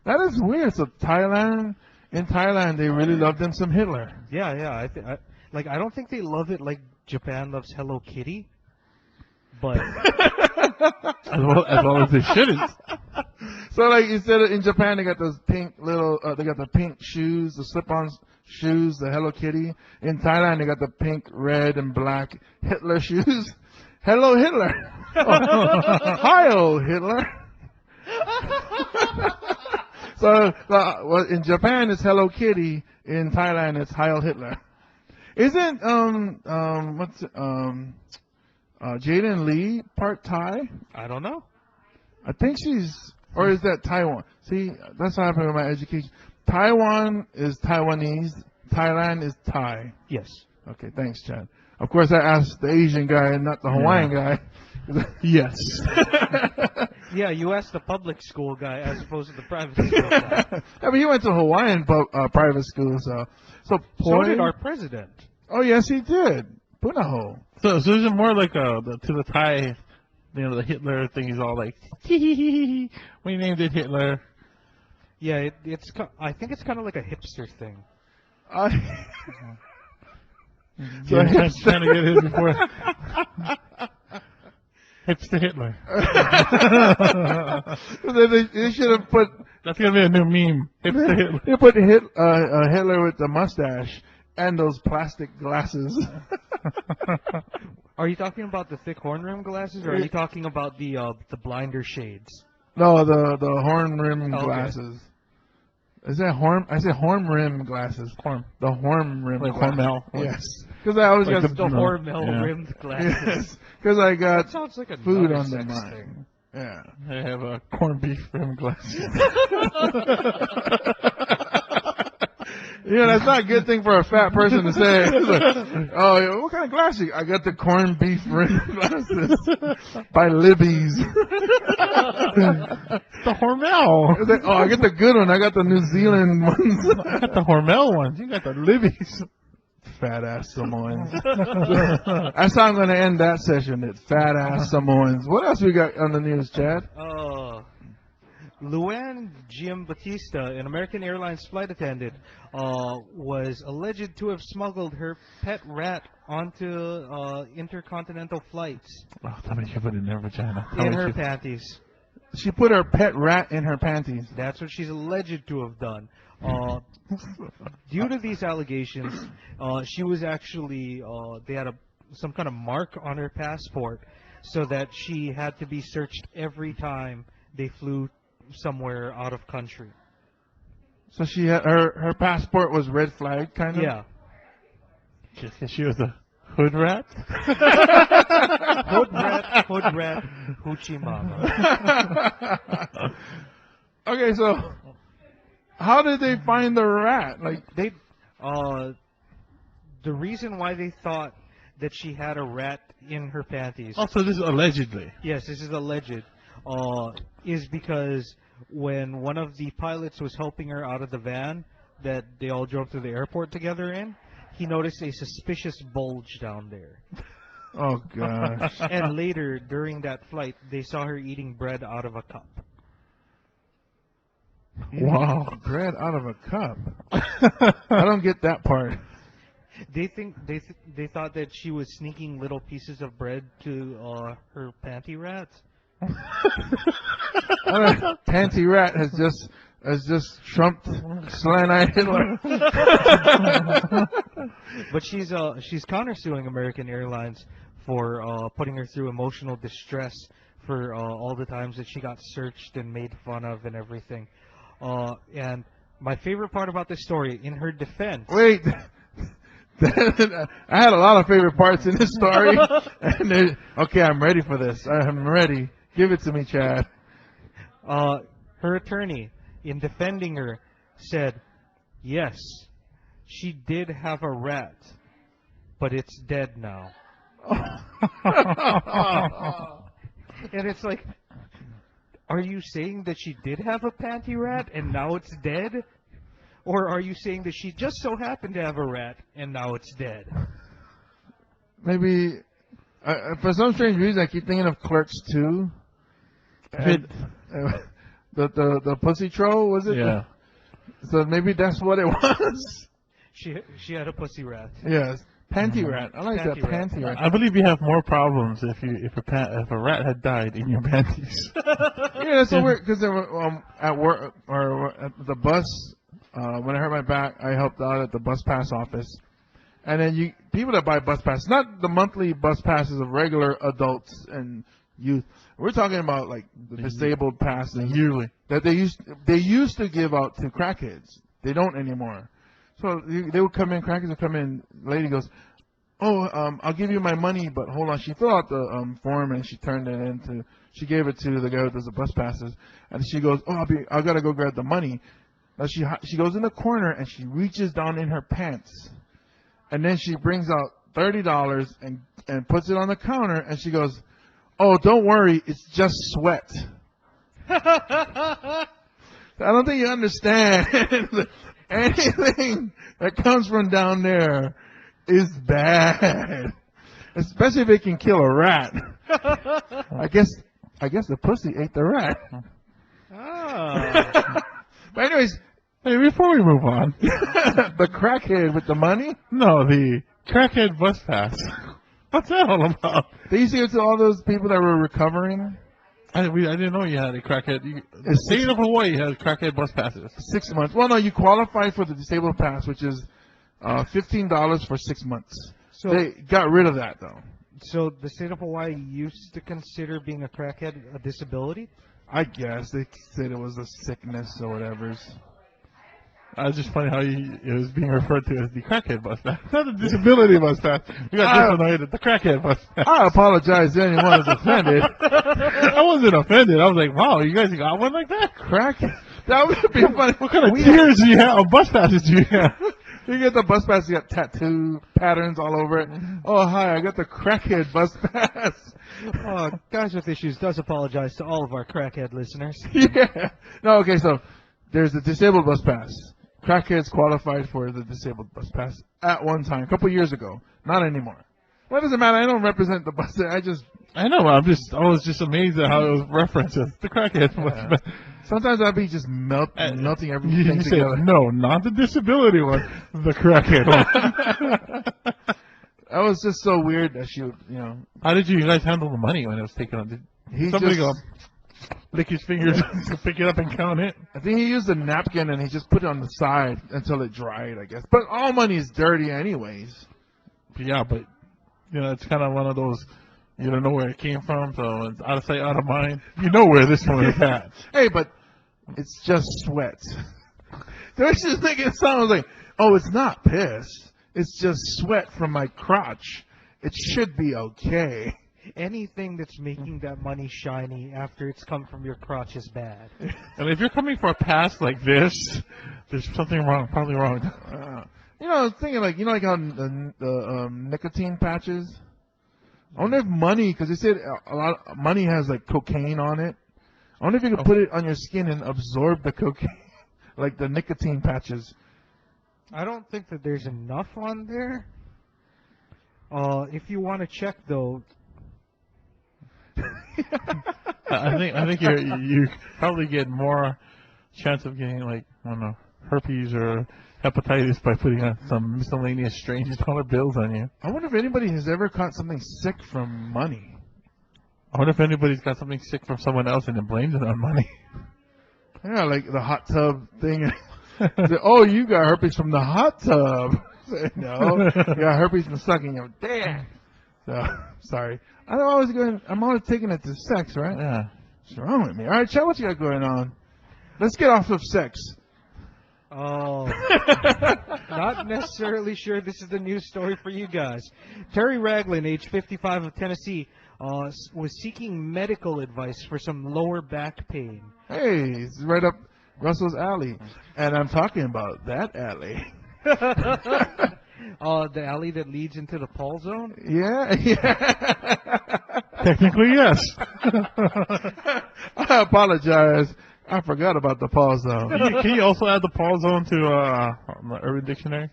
That is weird. So in Thailand, they really love them some Hitler. Yeah. I don't think they love it like Japan loves Hello Kitty, but as well as they shouldn't. So like instead of in Japan, they got those pink little, they got the pink shoes, the slip-on shoes, the Hello Kitty. In Thailand, they got the pink, red, and black Hitler shoes. Hello Hitler. Hi-oh Hitler. So well, in Japan it's Hello Kitty. In Thailand it's Heil Hitler. Isn't Jaden Lee part Thai? I don't know. I think she's, or is that Taiwan? See, that's what happened with my education. Taiwan is Taiwanese. Thailand is Thai. Yes. Okay, thanks, Chad. Of course, I asked the Asian guy and not the Hawaiian guy. Yes. Yeah, you asked the public school guy as opposed to the private school guy. I mean, he went to Hawaiian private school, so So did our president. Oh, yes, he did. Punaho. So is it more like to the Thai, you know, the Hitler thing? He's all like, we named it Hitler. Yeah, I think it's kind of like a hipster thing. So he's trying to get his before. Hipster Hitler. They should have put. That's gonna be a new meme. Hipster Hitler. They put Hitler with the mustache and those plastic glasses. Are you talking about the thick horn rim glasses, or are you talking about the blinder shades? No, the horn rim Okay. glasses. Is that horn? I said horn rim glasses. Horn. The horn rim. Like glasses. Hormel. Yes. Because I always Like got The Hormel rimmed glasses. Yes. Because I got That sounds like a food on the sex mind. thing. Yeah. I have a corned beef rim glass. You know, that's not a good thing for a fat person to say. It's like, oh, yeah, what kind of glasses? I got the corned beef rim glasses by Libby's. The Hormel. It's like, oh, I get the good one. I got the New Zealand ones. I got the Hormel ones. You got the Libby's. Fat ass Samoans. That's how I'm going to end that session. At fat ass Samoans. What else we got on the news, Chad? Luann Giambattista, an American Airlines flight attendant, was alleged to have smuggled her pet rat onto intercontinental flights Oh, how many people in their vagina? in her panties. She put her pet rat in her panties. That's what she's alleged to have done. Due to these allegations, she was actually they had some kind of mark on her passport, so that she had to be searched every time they flew somewhere out of country. So she had her passport was red flag, kind of. Yeah. Just 'cause she was a Hood rat? Hood rat, hoochie mama. Okay, so how did they find the rat? Like, They, the reason why they thought that she had a rat in her panties. Also, this is allegedly. Yes, this is alleged. Is because when one of the pilots was helping her out of the van that they all drove to the airport together in, he noticed a suspicious bulge down there. oh gosh. And later, during that flight, they saw her eating bread out of a cup. Wow. Bread out of a cup. I don't get that part. They think they thought that she was sneaking little pieces of bread to her panty rats. Panty rat has just trumped Slant-Eyed Hitler. But she's countersuing American Airlines for putting her through emotional distress for all the times that she got searched and made fun of and everything. And my favorite part about this story, in her defense. Wait. I had a lot of favorite parts in this story. Okay, I'm ready for this. I'm ready. Give it to me, Chad. Her attorney, in defending her, said, yes, she did have a rat, but it's dead now. And it's like, are you saying that she did have a panty rat and now it's dead? Or are you saying that she just so happened to have a rat and now it's dead? Maybe, for some strange reason, I keep thinking of Clerks 2. And, the pussy troll, was it? Yeah. So maybe that's what it was. She had a pussy rat. Yes, panty rat. I like Panty that rat. panty rat. I believe you have more problems if a rat had died in your panties. Yeah, that's so weird because at work or at the bus, when I hurt my back, I helped out at the bus pass office, and then people that buy bus passes, not the monthly bus passes of regular adults and youth. We're talking about like the disabled pass and Yearly. that they used to give out to crackheads. They don't anymore. So they would come in, crackheads would come in. Lady goes, "Oh, I'll give you my money, but hold on." She filled out the form and she turned it into. She gave it to the guy who does the bus passes, and she goes, "Oh, I gotta go grab the money." Now she goes in the corner and she reaches down in her pants, and then she brings out $30 and puts it on the counter, and she goes, "Oh, don't worry, it's just sweat." I don't think you understand. Anything that comes from down there is bad, especially if it can kill a rat. I guess the pussy ate the rat. Ah. But anyways, Hey, before we move on, the crackhead with the money. no, the crackhead bus pass. What's that all about? They used to give to all those people that were recovering. I didn't know you had a crackhead. The state of Hawaii has crackhead bus passes. 6 months. Well, no, you qualify for the disabled pass, which is $15 for 6 months. So They got rid of that though. So the state of Hawaii used to consider being a crackhead a disability? I guess they said it was a sickness or whatever. I was just funny how it was being referred to as the crackhead bus pass, not the disability bus pass. We got disappointed at the crackhead bus pass. I apologize to anyone who's offended. I wasn't offended. I was like, wow, you guys got one like that? Crack? That would be funny. What kind of tiers do you have? Or bus passes do you have? You get the bus pass, you got tattoo patterns all over it. Oh, hi, I got the crackhead bus pass. Guys with Issues does apologize to all of our crackhead listeners. Yeah. No, okay, so there's the disabled bus pass. Crackheads qualified for the disabled bus pass at one time, a couple years ago. Not anymore. Well, it doesn't matter. I don't represent the bus. I know. I was just amazed at how it was referenced as the crackhead bus pass. Sometimes I'd be just melting You everything said, together. no, not the disability one, the crackhead one. That was just so weird that she would, How did you guys handle the money when it was taken on? Did somebody go lick his fingers to pick it up and count it? I think he used a napkin and he just put it on the side until it dried, I guess. But all money is dirty anyways. Yeah, but it's kind of one of those. You don't know where it came from, so it's out of sight, out of mind. You know where this one is at. Hey, but it's just sweat. They were just making it sound like, oh, it's not piss. It's just sweat from my crotch. it should be okay. Anything that's making that money shiny after it's come from your crotch is bad. And if you're coming for a pass like this, there's something wrong, probably wrong. You know, I was thinking like, you know, like how the nicotine patches. I wonder if money, because they said a lot of money has like cocaine on it. I wonder if you could put it on your skin and absorb the cocaine, like the nicotine patches. I don't think that there's enough on there. If you want to check though, I think you probably get more chance of getting like, I don't know, herpes or hepatitis by putting on some miscellaneous strange dollar bills on you. I wonder if anybody has ever caught something sick from money. I wonder if anybody's got something sick from someone else and then blames it on money. Yeah, like the hot tub thing. Say, oh, you got herpes from the hot tub. Say, no, you got herpes from sucking your dick. So, sorry. I'm always taking it to sex, right? Yeah. What's wrong with me? All right, Chad, what you got going on? Let's get off of sex. oh, not necessarily sure this is the news story for you guys. Terry Ragland, age 55 of Tennessee, was seeking medical advice for some lower back pain. Hey, it's right up Russell's alley. And I'm talking about that alley. The alley that leads into the Paul zone? Yeah. Technically, yes. I apologize. I forgot about the Paul zone. Can you also add the Paul zone to the Urban Dictionary?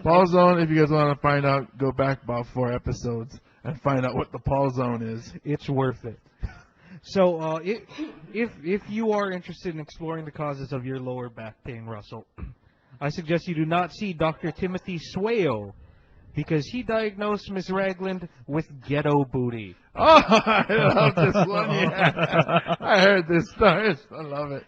Paul zone, if you guys want to find out, go back about 4 episodes and find out what the Paul zone is. It's worth it. So, if you are interested in exploring the causes of your lower back pain, Russell, I suggest you do not see Dr. Timothy Swayo, because he diagnosed Ms. Ragland with ghetto booty. Oh, I love this one. Yeah. I heard this story. I love it.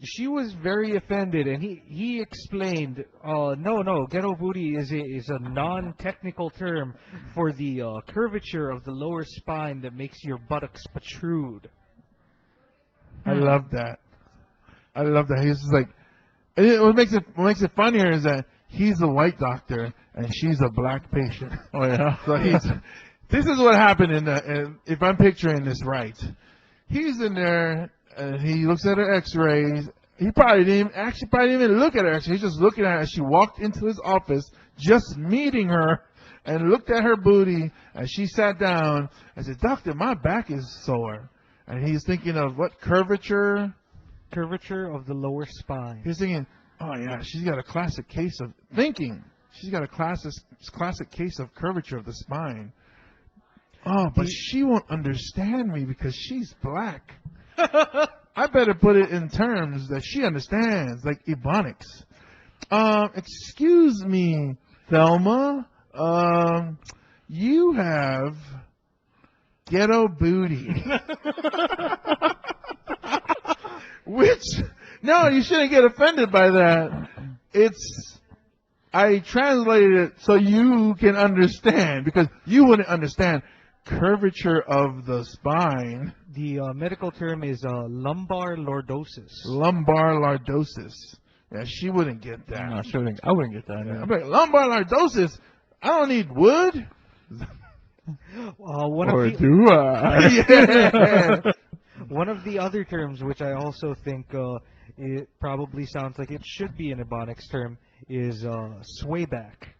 She was very offended, and he explained, no, ghetto booty is a non-technical term for the curvature of the lower spine that makes your buttocks protrude. I love that. I love that. He's just like, and what makes it funnier is that he's a white doctor and she's a black patient. Oh yeah. So this is what happened if I'm picturing this right. He's in there and he looks at her X-rays. He probably didn't even look at her. He's just looking at her as she walked into his office, just meeting her, and looked at her booty as she sat down and said, "Doctor, my back is sore." And he's thinking of what curvature? Curvature of the lower spine. He's thinking, oh yeah, she's got a classic case of thinking. She's got a classic case of curvature of the spine. Oh, but she won't understand me because she's black. I better put it in terms that she understands, like Ebonics. Excuse me, Thelma. You have ghetto booty. Which, no, you shouldn't get offended by that. I translated it so you can understand, because you wouldn't understand curvature of the spine. The medical term is lumbar lordosis. Lumbar lordosis. Yeah, she wouldn't get that. No, I wouldn't get that. I'm like, lumbar lordosis? I don't need wood. Do I? Yeah. One of the other terms, which I also think it probably sounds like it should be an Ebonics term, is swayback.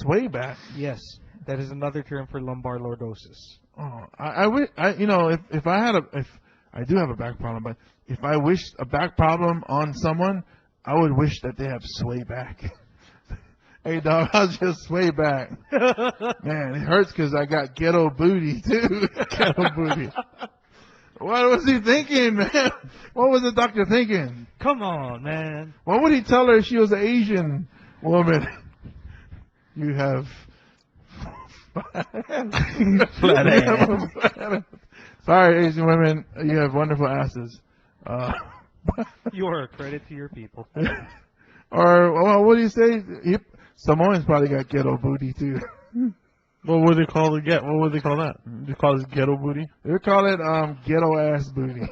Swayback? Yes, that is another term for lumbar lordosis. Oh, if I do have a back problem, but if I wished a back problem on someone, I would wish that they have swayback. Hey dog, I'll just sway back. Man, it hurts because I got ghetto booty too. Ghetto booty. What was he thinking, man? What was the doctor thinking? Come on, man. What would he tell her if she was an Asian woman? You have flat ass. Sorry, Asian women, you have wonderful asses. You are a credit to your people. Or what do you say? Samoans probably got ghetto booty too. What would they call What would they call that? They call it ghetto booty. They call it ghetto ass booty.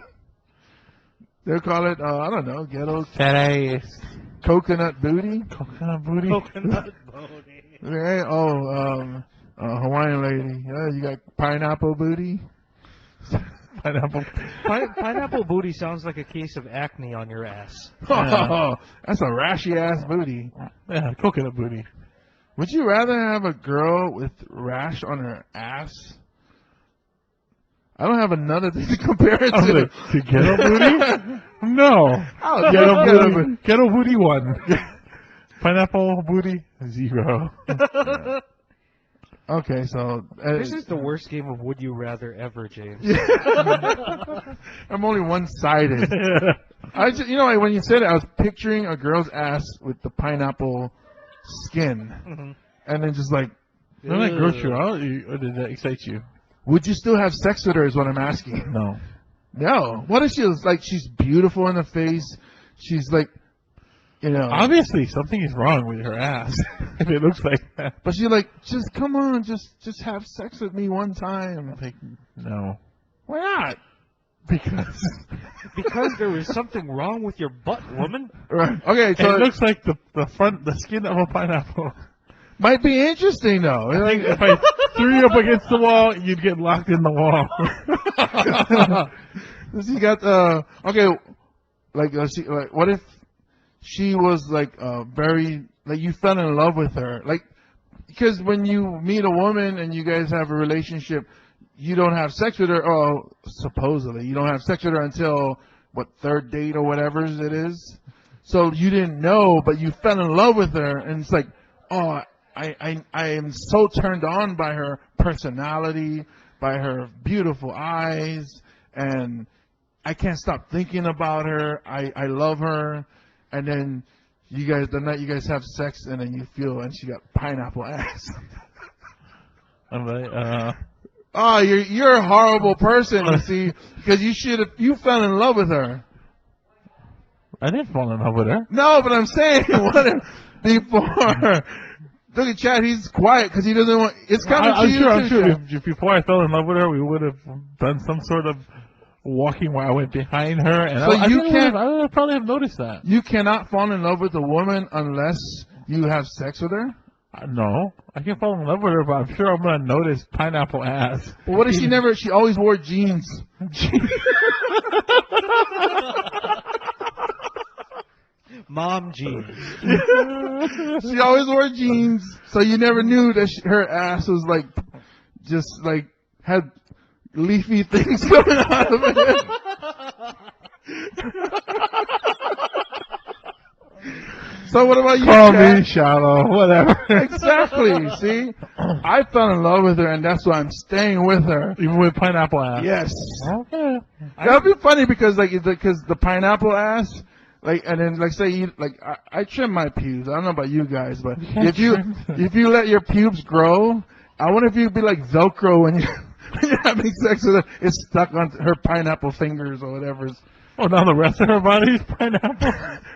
They call it I don't know, ghetto fat ass coconut booty. Coconut booty. Coconut booty. Right? Oh, Hawaiian lady. You got pineapple booty? Pineapple. Pineapple booty sounds like a case of acne on your ass. Oh, that's a rashy ass booty. Yeah, coconut booty. Would you rather have a girl with rash on her ass? I don't have another thing to compare it Oh, to. to ghetto booty? No. Oh, Ghetto booty. Ghetto booty 1. Pineapple booty 0. Okay, so This is the worst game of Would You Rather ever, James. I'm only one-sided. I just, like, when you said it, I was picturing a girl's ass with the pineapple skin, and then just like, Doesn't that gross you out, or did that excite you? would you still have sex with her? Is what I'm asking. No. No. What if she was like, she's beautiful in the face? She's like, Obviously, something is wrong with her ass if it looks like that. but she's like, just come on, just have sex with me one time. Like, no. Why not? Because there was something wrong with your butt, woman. Right. Okay, so it looks like the skin of a pineapple. might be interesting though. I think if I threw you up against the wall, you'd get locked in the wall. She got okay, what if she was like very, like, you fell in love with her, like, because when you meet a woman and you guys have a relationship, you don't have sex with her. Oh, supposedly you don't have sex with her until what, third date or whatever it is. So you didn't know, but you fell in love with her, and it's like, oh, I am so turned on by her personality, by her beautiful eyes, and I can't stop thinking about her. I love her. And then the night you guys have sex, and then you feel, and she got pineapple ass. I'm like, Oh, you're a horrible person, you see, because you fell in love with her. I didn't fall in love with her. No, but I'm saying, what if before? Look at Chad, he's quiet because he doesn't want. It's coming to you. I'm sure. If before I fell in love with her, we would have done some sort of walking where I went behind her, and So I would probably have noticed that. You cannot fall in love with a woman unless you have sex with her. No, I can fall in love with her, but I'm sure I'm gonna notice pineapple ass. Well, what if she always wore jeans? Mom jeans. She always wore jeans, so you never knew that her ass was like, just like, had leafy things coming out of it. So what about you? Call Chad? me shallow, whatever. Exactly. See, I fell in love with her, and that's why I'm staying with her. Even with pineapple ass. Yes. Okay. That'd be funny because the pineapple ass, like, and then like say you like I trim my pubes. I don't know about you guys, but if you let your pubes grow, I wonder if you'd be like Velcro when you're having sex with her. It's stuck on her pineapple fingers or whatever. Oh, now the rest of her body is pineapple?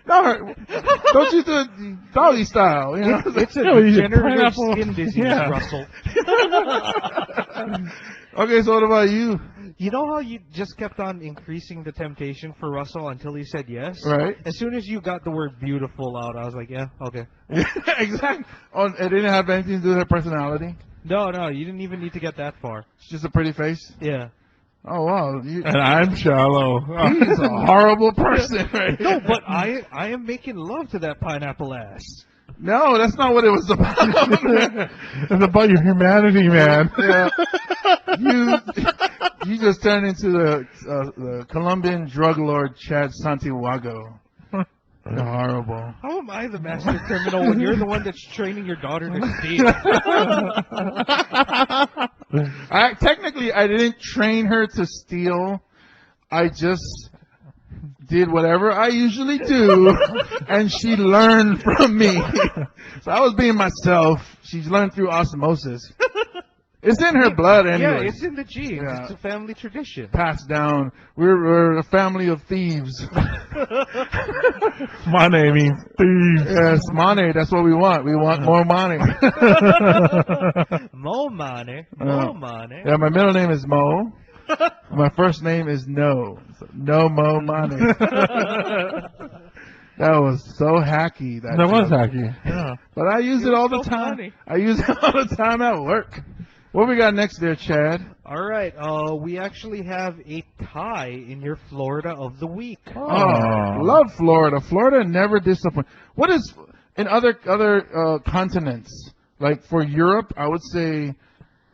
No, don't you do it doggy style? You know? It's a Yeah, degenerative pineapple. skin disease, Yeah. Russell. Okay, so what about you? You know how you just kept on increasing the temptation for Russell until he said yes? Right. As soon as you got the word beautiful out, I was like, yeah, okay. Exactly. Oh, it didn't have anything to do with her personality. No, you didn't even need to get that far. It's just a pretty face. Yeah. Oh wow, And I'm shallow. he's a horrible person. Right? No, but I am making love to that pineapple ass. No, that's not what it was about. It's about your humanity, man. Yeah. You just turned into the Colombian drug lord Chad Santiago. You're horrible. How am I the master criminal when you're the one that's training your daughter to steal? Technically, I didn't train her to steal. I just did whatever I usually do, and she learned from me. So I was being myself. She's learned through osmosis. It's in her blood anyway. Yeah, it's in the genes. Yeah. It's a family tradition. Passed down. We're a family of thieves. Money means thieves. Yes, money. That's what we want. We want more money. More money. More money. Yeah, my middle name is Mo. My first name is No. So no Mo money. That was so hacky. That was joke. hacky. Yeah. But I use it all the so time. funny. I use it all the time at work. What we got next there, Chad? All right, we actually have a tie in your Florida of the week. Oh, love Florida. Florida never disappoints. What is in other continents? Like for Europe, I would say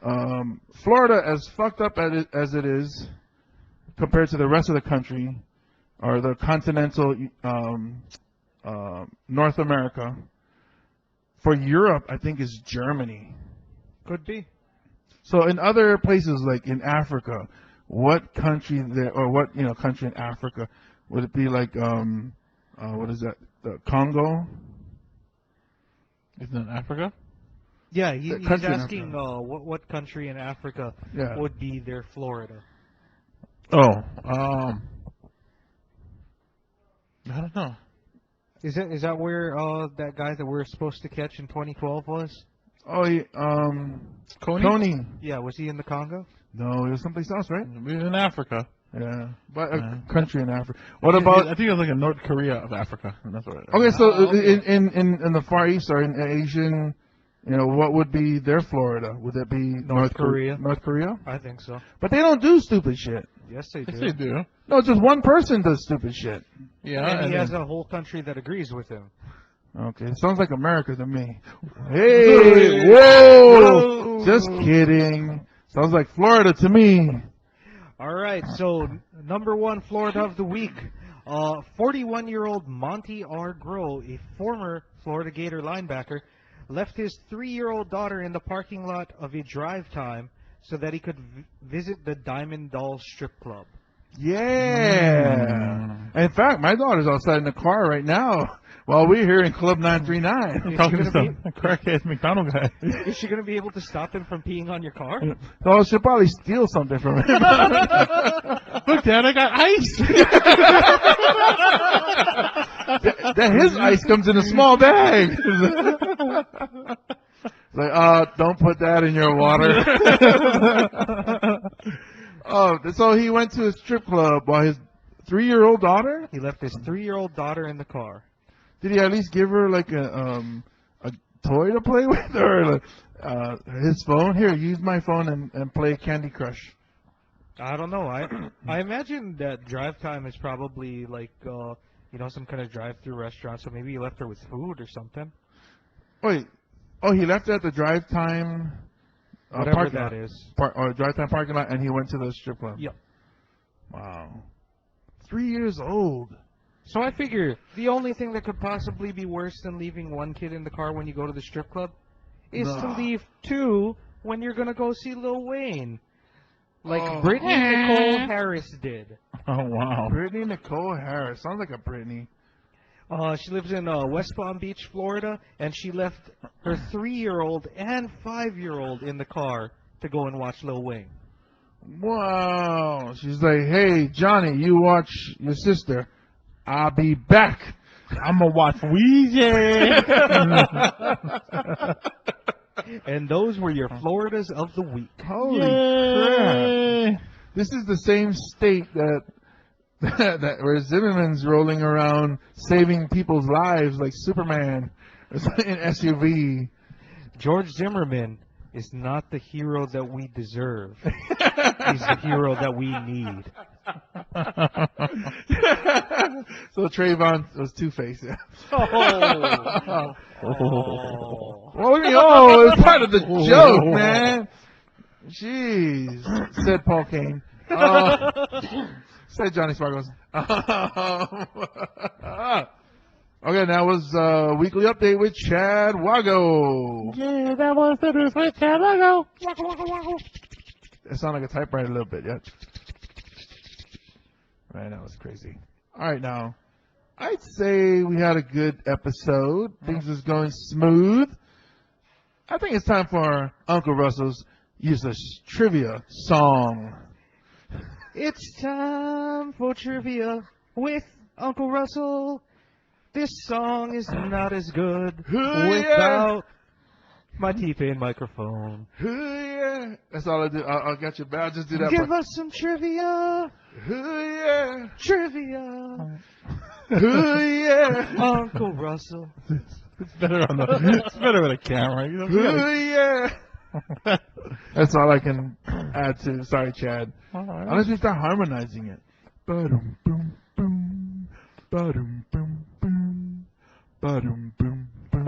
Florida, as fucked up as it is compared to the rest of the country, or the continental North America. For Europe, I think is Germany. Could be. So in other places, like in Africa, what country there, or what country in Africa would it be? Like what is that? The Congo? Isn't it Africa? Yeah, he's country in asking what country in Africa Yeah. would be their Florida. Oh, I don't know. Is that where that guy that we're supposed to catch in 2012 was? Oh, Coney? Coney. Yeah, was he in the Congo? No, it was someplace else, right? We was in Africa. Yeah, but Yeah. a country in Africa. What about? I think it was like in North Korea of Africa. That's what. Okay, so okay. in the Far East or in Asian, what would be their Florida? Would that be North Korea. North Korea? I think so. But they don't do stupid shit. Yes, they Yes, do. they do. No, just one person does stupid shit. Yeah, And he has a whole country that agrees with him. Okay, sounds like America to me. Hey, whoa! Just kidding. Sounds like Florida to me. All right, so number one Florida of the week. 41-year-old Monty R. Groh, a former Florida Gator linebacker, left his 3-year-old daughter in the parking lot of a drive time so that he could visit the Diamond Doll Strip Club. Yeah. In fact, my daughter's outside in the car right now while we're here in Club 939. I'm Is talking she to gonna some crackhead McDonald guy. Is she going to be able to stop him from peeing on your car? So she'll probably steal something from him. Look, Dad, I got ice. That his ice comes in a small bag. Like, don't put that in your water. Oh, so he went to a strip club while his 3-year-old daughter? He left his 3-year-old daughter in the car. Did he at least give her like a toy to play with, or his phone? Here, use my phone and play Candy Crush. I don't know. I imagine that drive time is probably like some kind of drive-through restaurant. So maybe he left her with food or something. Wait, he left at the drive time. Whatever parking that lot. is. Or drive time parking lot, and he went to the strip club. Yep. Wow. 3 years old. So I figure the only thing that could possibly be worse than leaving one kid in the car when you go to the strip club is to leave two when you're going to go see Lil Wayne. Like Brittany Nicole Harris did. Oh, wow. Brittany Nicole Harris. Sounds like a Brittany. She lives in West Palm Beach, Florida, and she left her 3-year-old and 5-year-old in the car to go and watch Lil Wayne. Wow. She's like, hey, Johnny, you watch your sister. I'll be back. I'm going to watch Weezy. And those were your Floridas of the week. Holy crap. This is the same state that where Zimmerman's rolling around saving people's lives like Superman in SUV. George Zimmerman is not the hero that we deserve. He's the hero that we need. So Trayvon was Two-Face. Oh. Oh, it's part of the joke, man. Jeez, said Paul Kane. Said Johnny Sparkles. Okay, that was Weekly Update with Chad Wago. Yeah, that was the news with Chad Wago. That sounded like a typewriter a little bit, yeah. Right, that was crazy. All right, now, I'd say we had a good episode. Things was going smooth. I think it's time for Uncle Russell's useless trivia song. It's time for trivia with Uncle Russell. This song is not as good without my T-Pain microphone. Yeah. That's all I do. I'll get you back. I'll just do that. Give us some trivia. Ooh, yeah. Trivia. Ooh, yeah. Uncle Russell. It's better on the. It's better with a camera. You know, we Ooh, gotta- yeah. That's all I can add to. Sorry, Chad. All right. Unless we start harmonizing it. Ba-dum, boom, boom. Ba-dum, boom, boom. Ba-dum, boom, boom.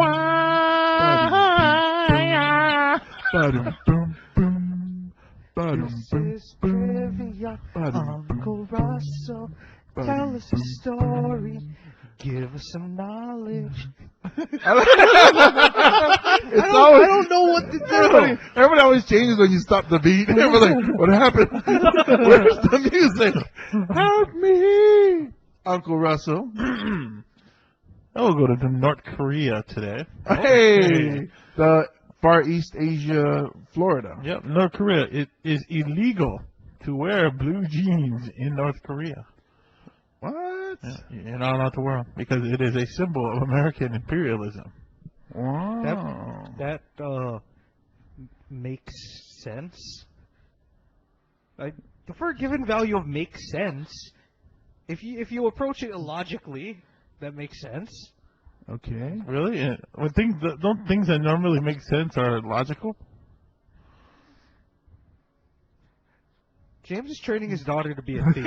Ba-dum, boom, boom. Ba-dum, This boom, is boom. Trivia. Ba-dum, Uncle boom, Russell. boom. Tell us a Ba-dum, story. boom. Give us some knowledge. It's I always, don't know what to do. everybody always changes when you stop the beat. Everybody's like, what happened? Where's the music? Help me! Uncle Russell. I will go to North Korea today. Hey! The Far East Asia, Florida. Yep, North Korea. It is illegal to wear blue jeans in North Korea. What? Yeah, you're not allowed to wear them because it is a symbol of American imperialism. Wow. That makes sense. Like, for a given value of makes sense, if you approach it illogically, that makes sense. Okay. Really? When don't things that normally make sense are logical? James is training his daughter to be a thief.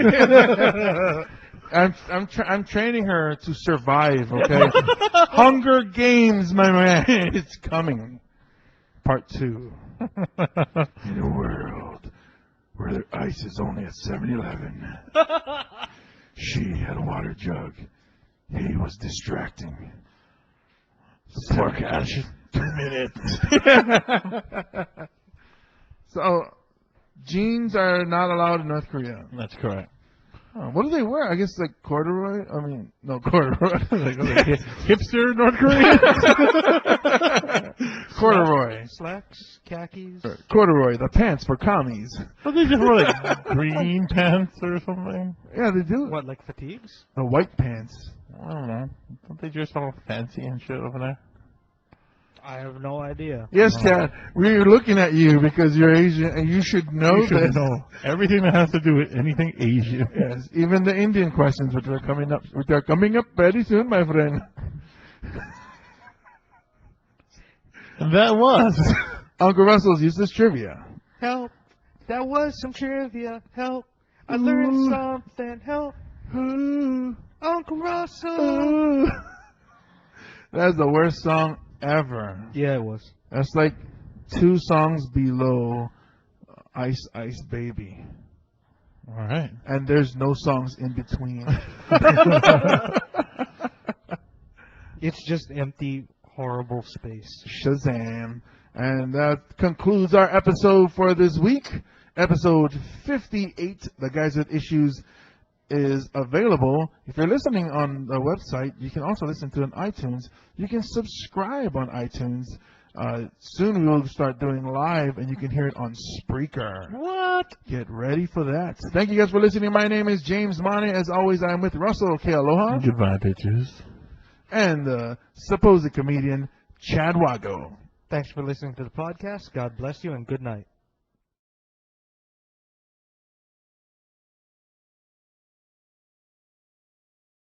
I'm training her to survive, okay? Hunger Games, my man. It's coming. Part 2. In a world where the ice is only at 7-Eleven. She had a water jug. He was distracting. Poor cash. 2 minutes. So, jeans are not allowed in North Korea. That's correct. Oh, what do they wear? I guess like corduroy? I mean, no, corduroy. Hipster North Korea? Corduroy. Slacks, khakis. Corduroy, the pants for commies. Don't they just wear like green pants or something? Yeah, they do. What, like fatigues? The white pants. I don't know. Don't they dress all fancy and shit over there? I have no idea. Yes, Chad, we're looking at you because you're Asian and you should know You should this. know everything that has to do with anything Asian. Yes, even the Indian questions which are coming up very soon, my friend. And that was. Uncle Russell's useless trivia. Help! That was some trivia. Help! I learned Ooh. something. Help! Ooh. Uncle Russell! Ooh. That's the worst song ever. Yeah, it was. That's like 2 songs below Ice Ice Baby. All right. And there's no songs in between. It's just empty, horrible space. Shazam. And that concludes our episode for this week. Episode 58, The Guys with Issues, is available. If you're listening on the website, you can also listen to it on iTunes. You can subscribe on iTunes. Soon we will start doing live, and you can hear it on Spreaker. What? Get ready for that. Thank you guys for listening. My name is James Money. As always, I'm with Russell K. Aloha Goodbye, bitches. and supposed comedian Chad Wago. Thanks for listening to the podcast. God bless you and good night.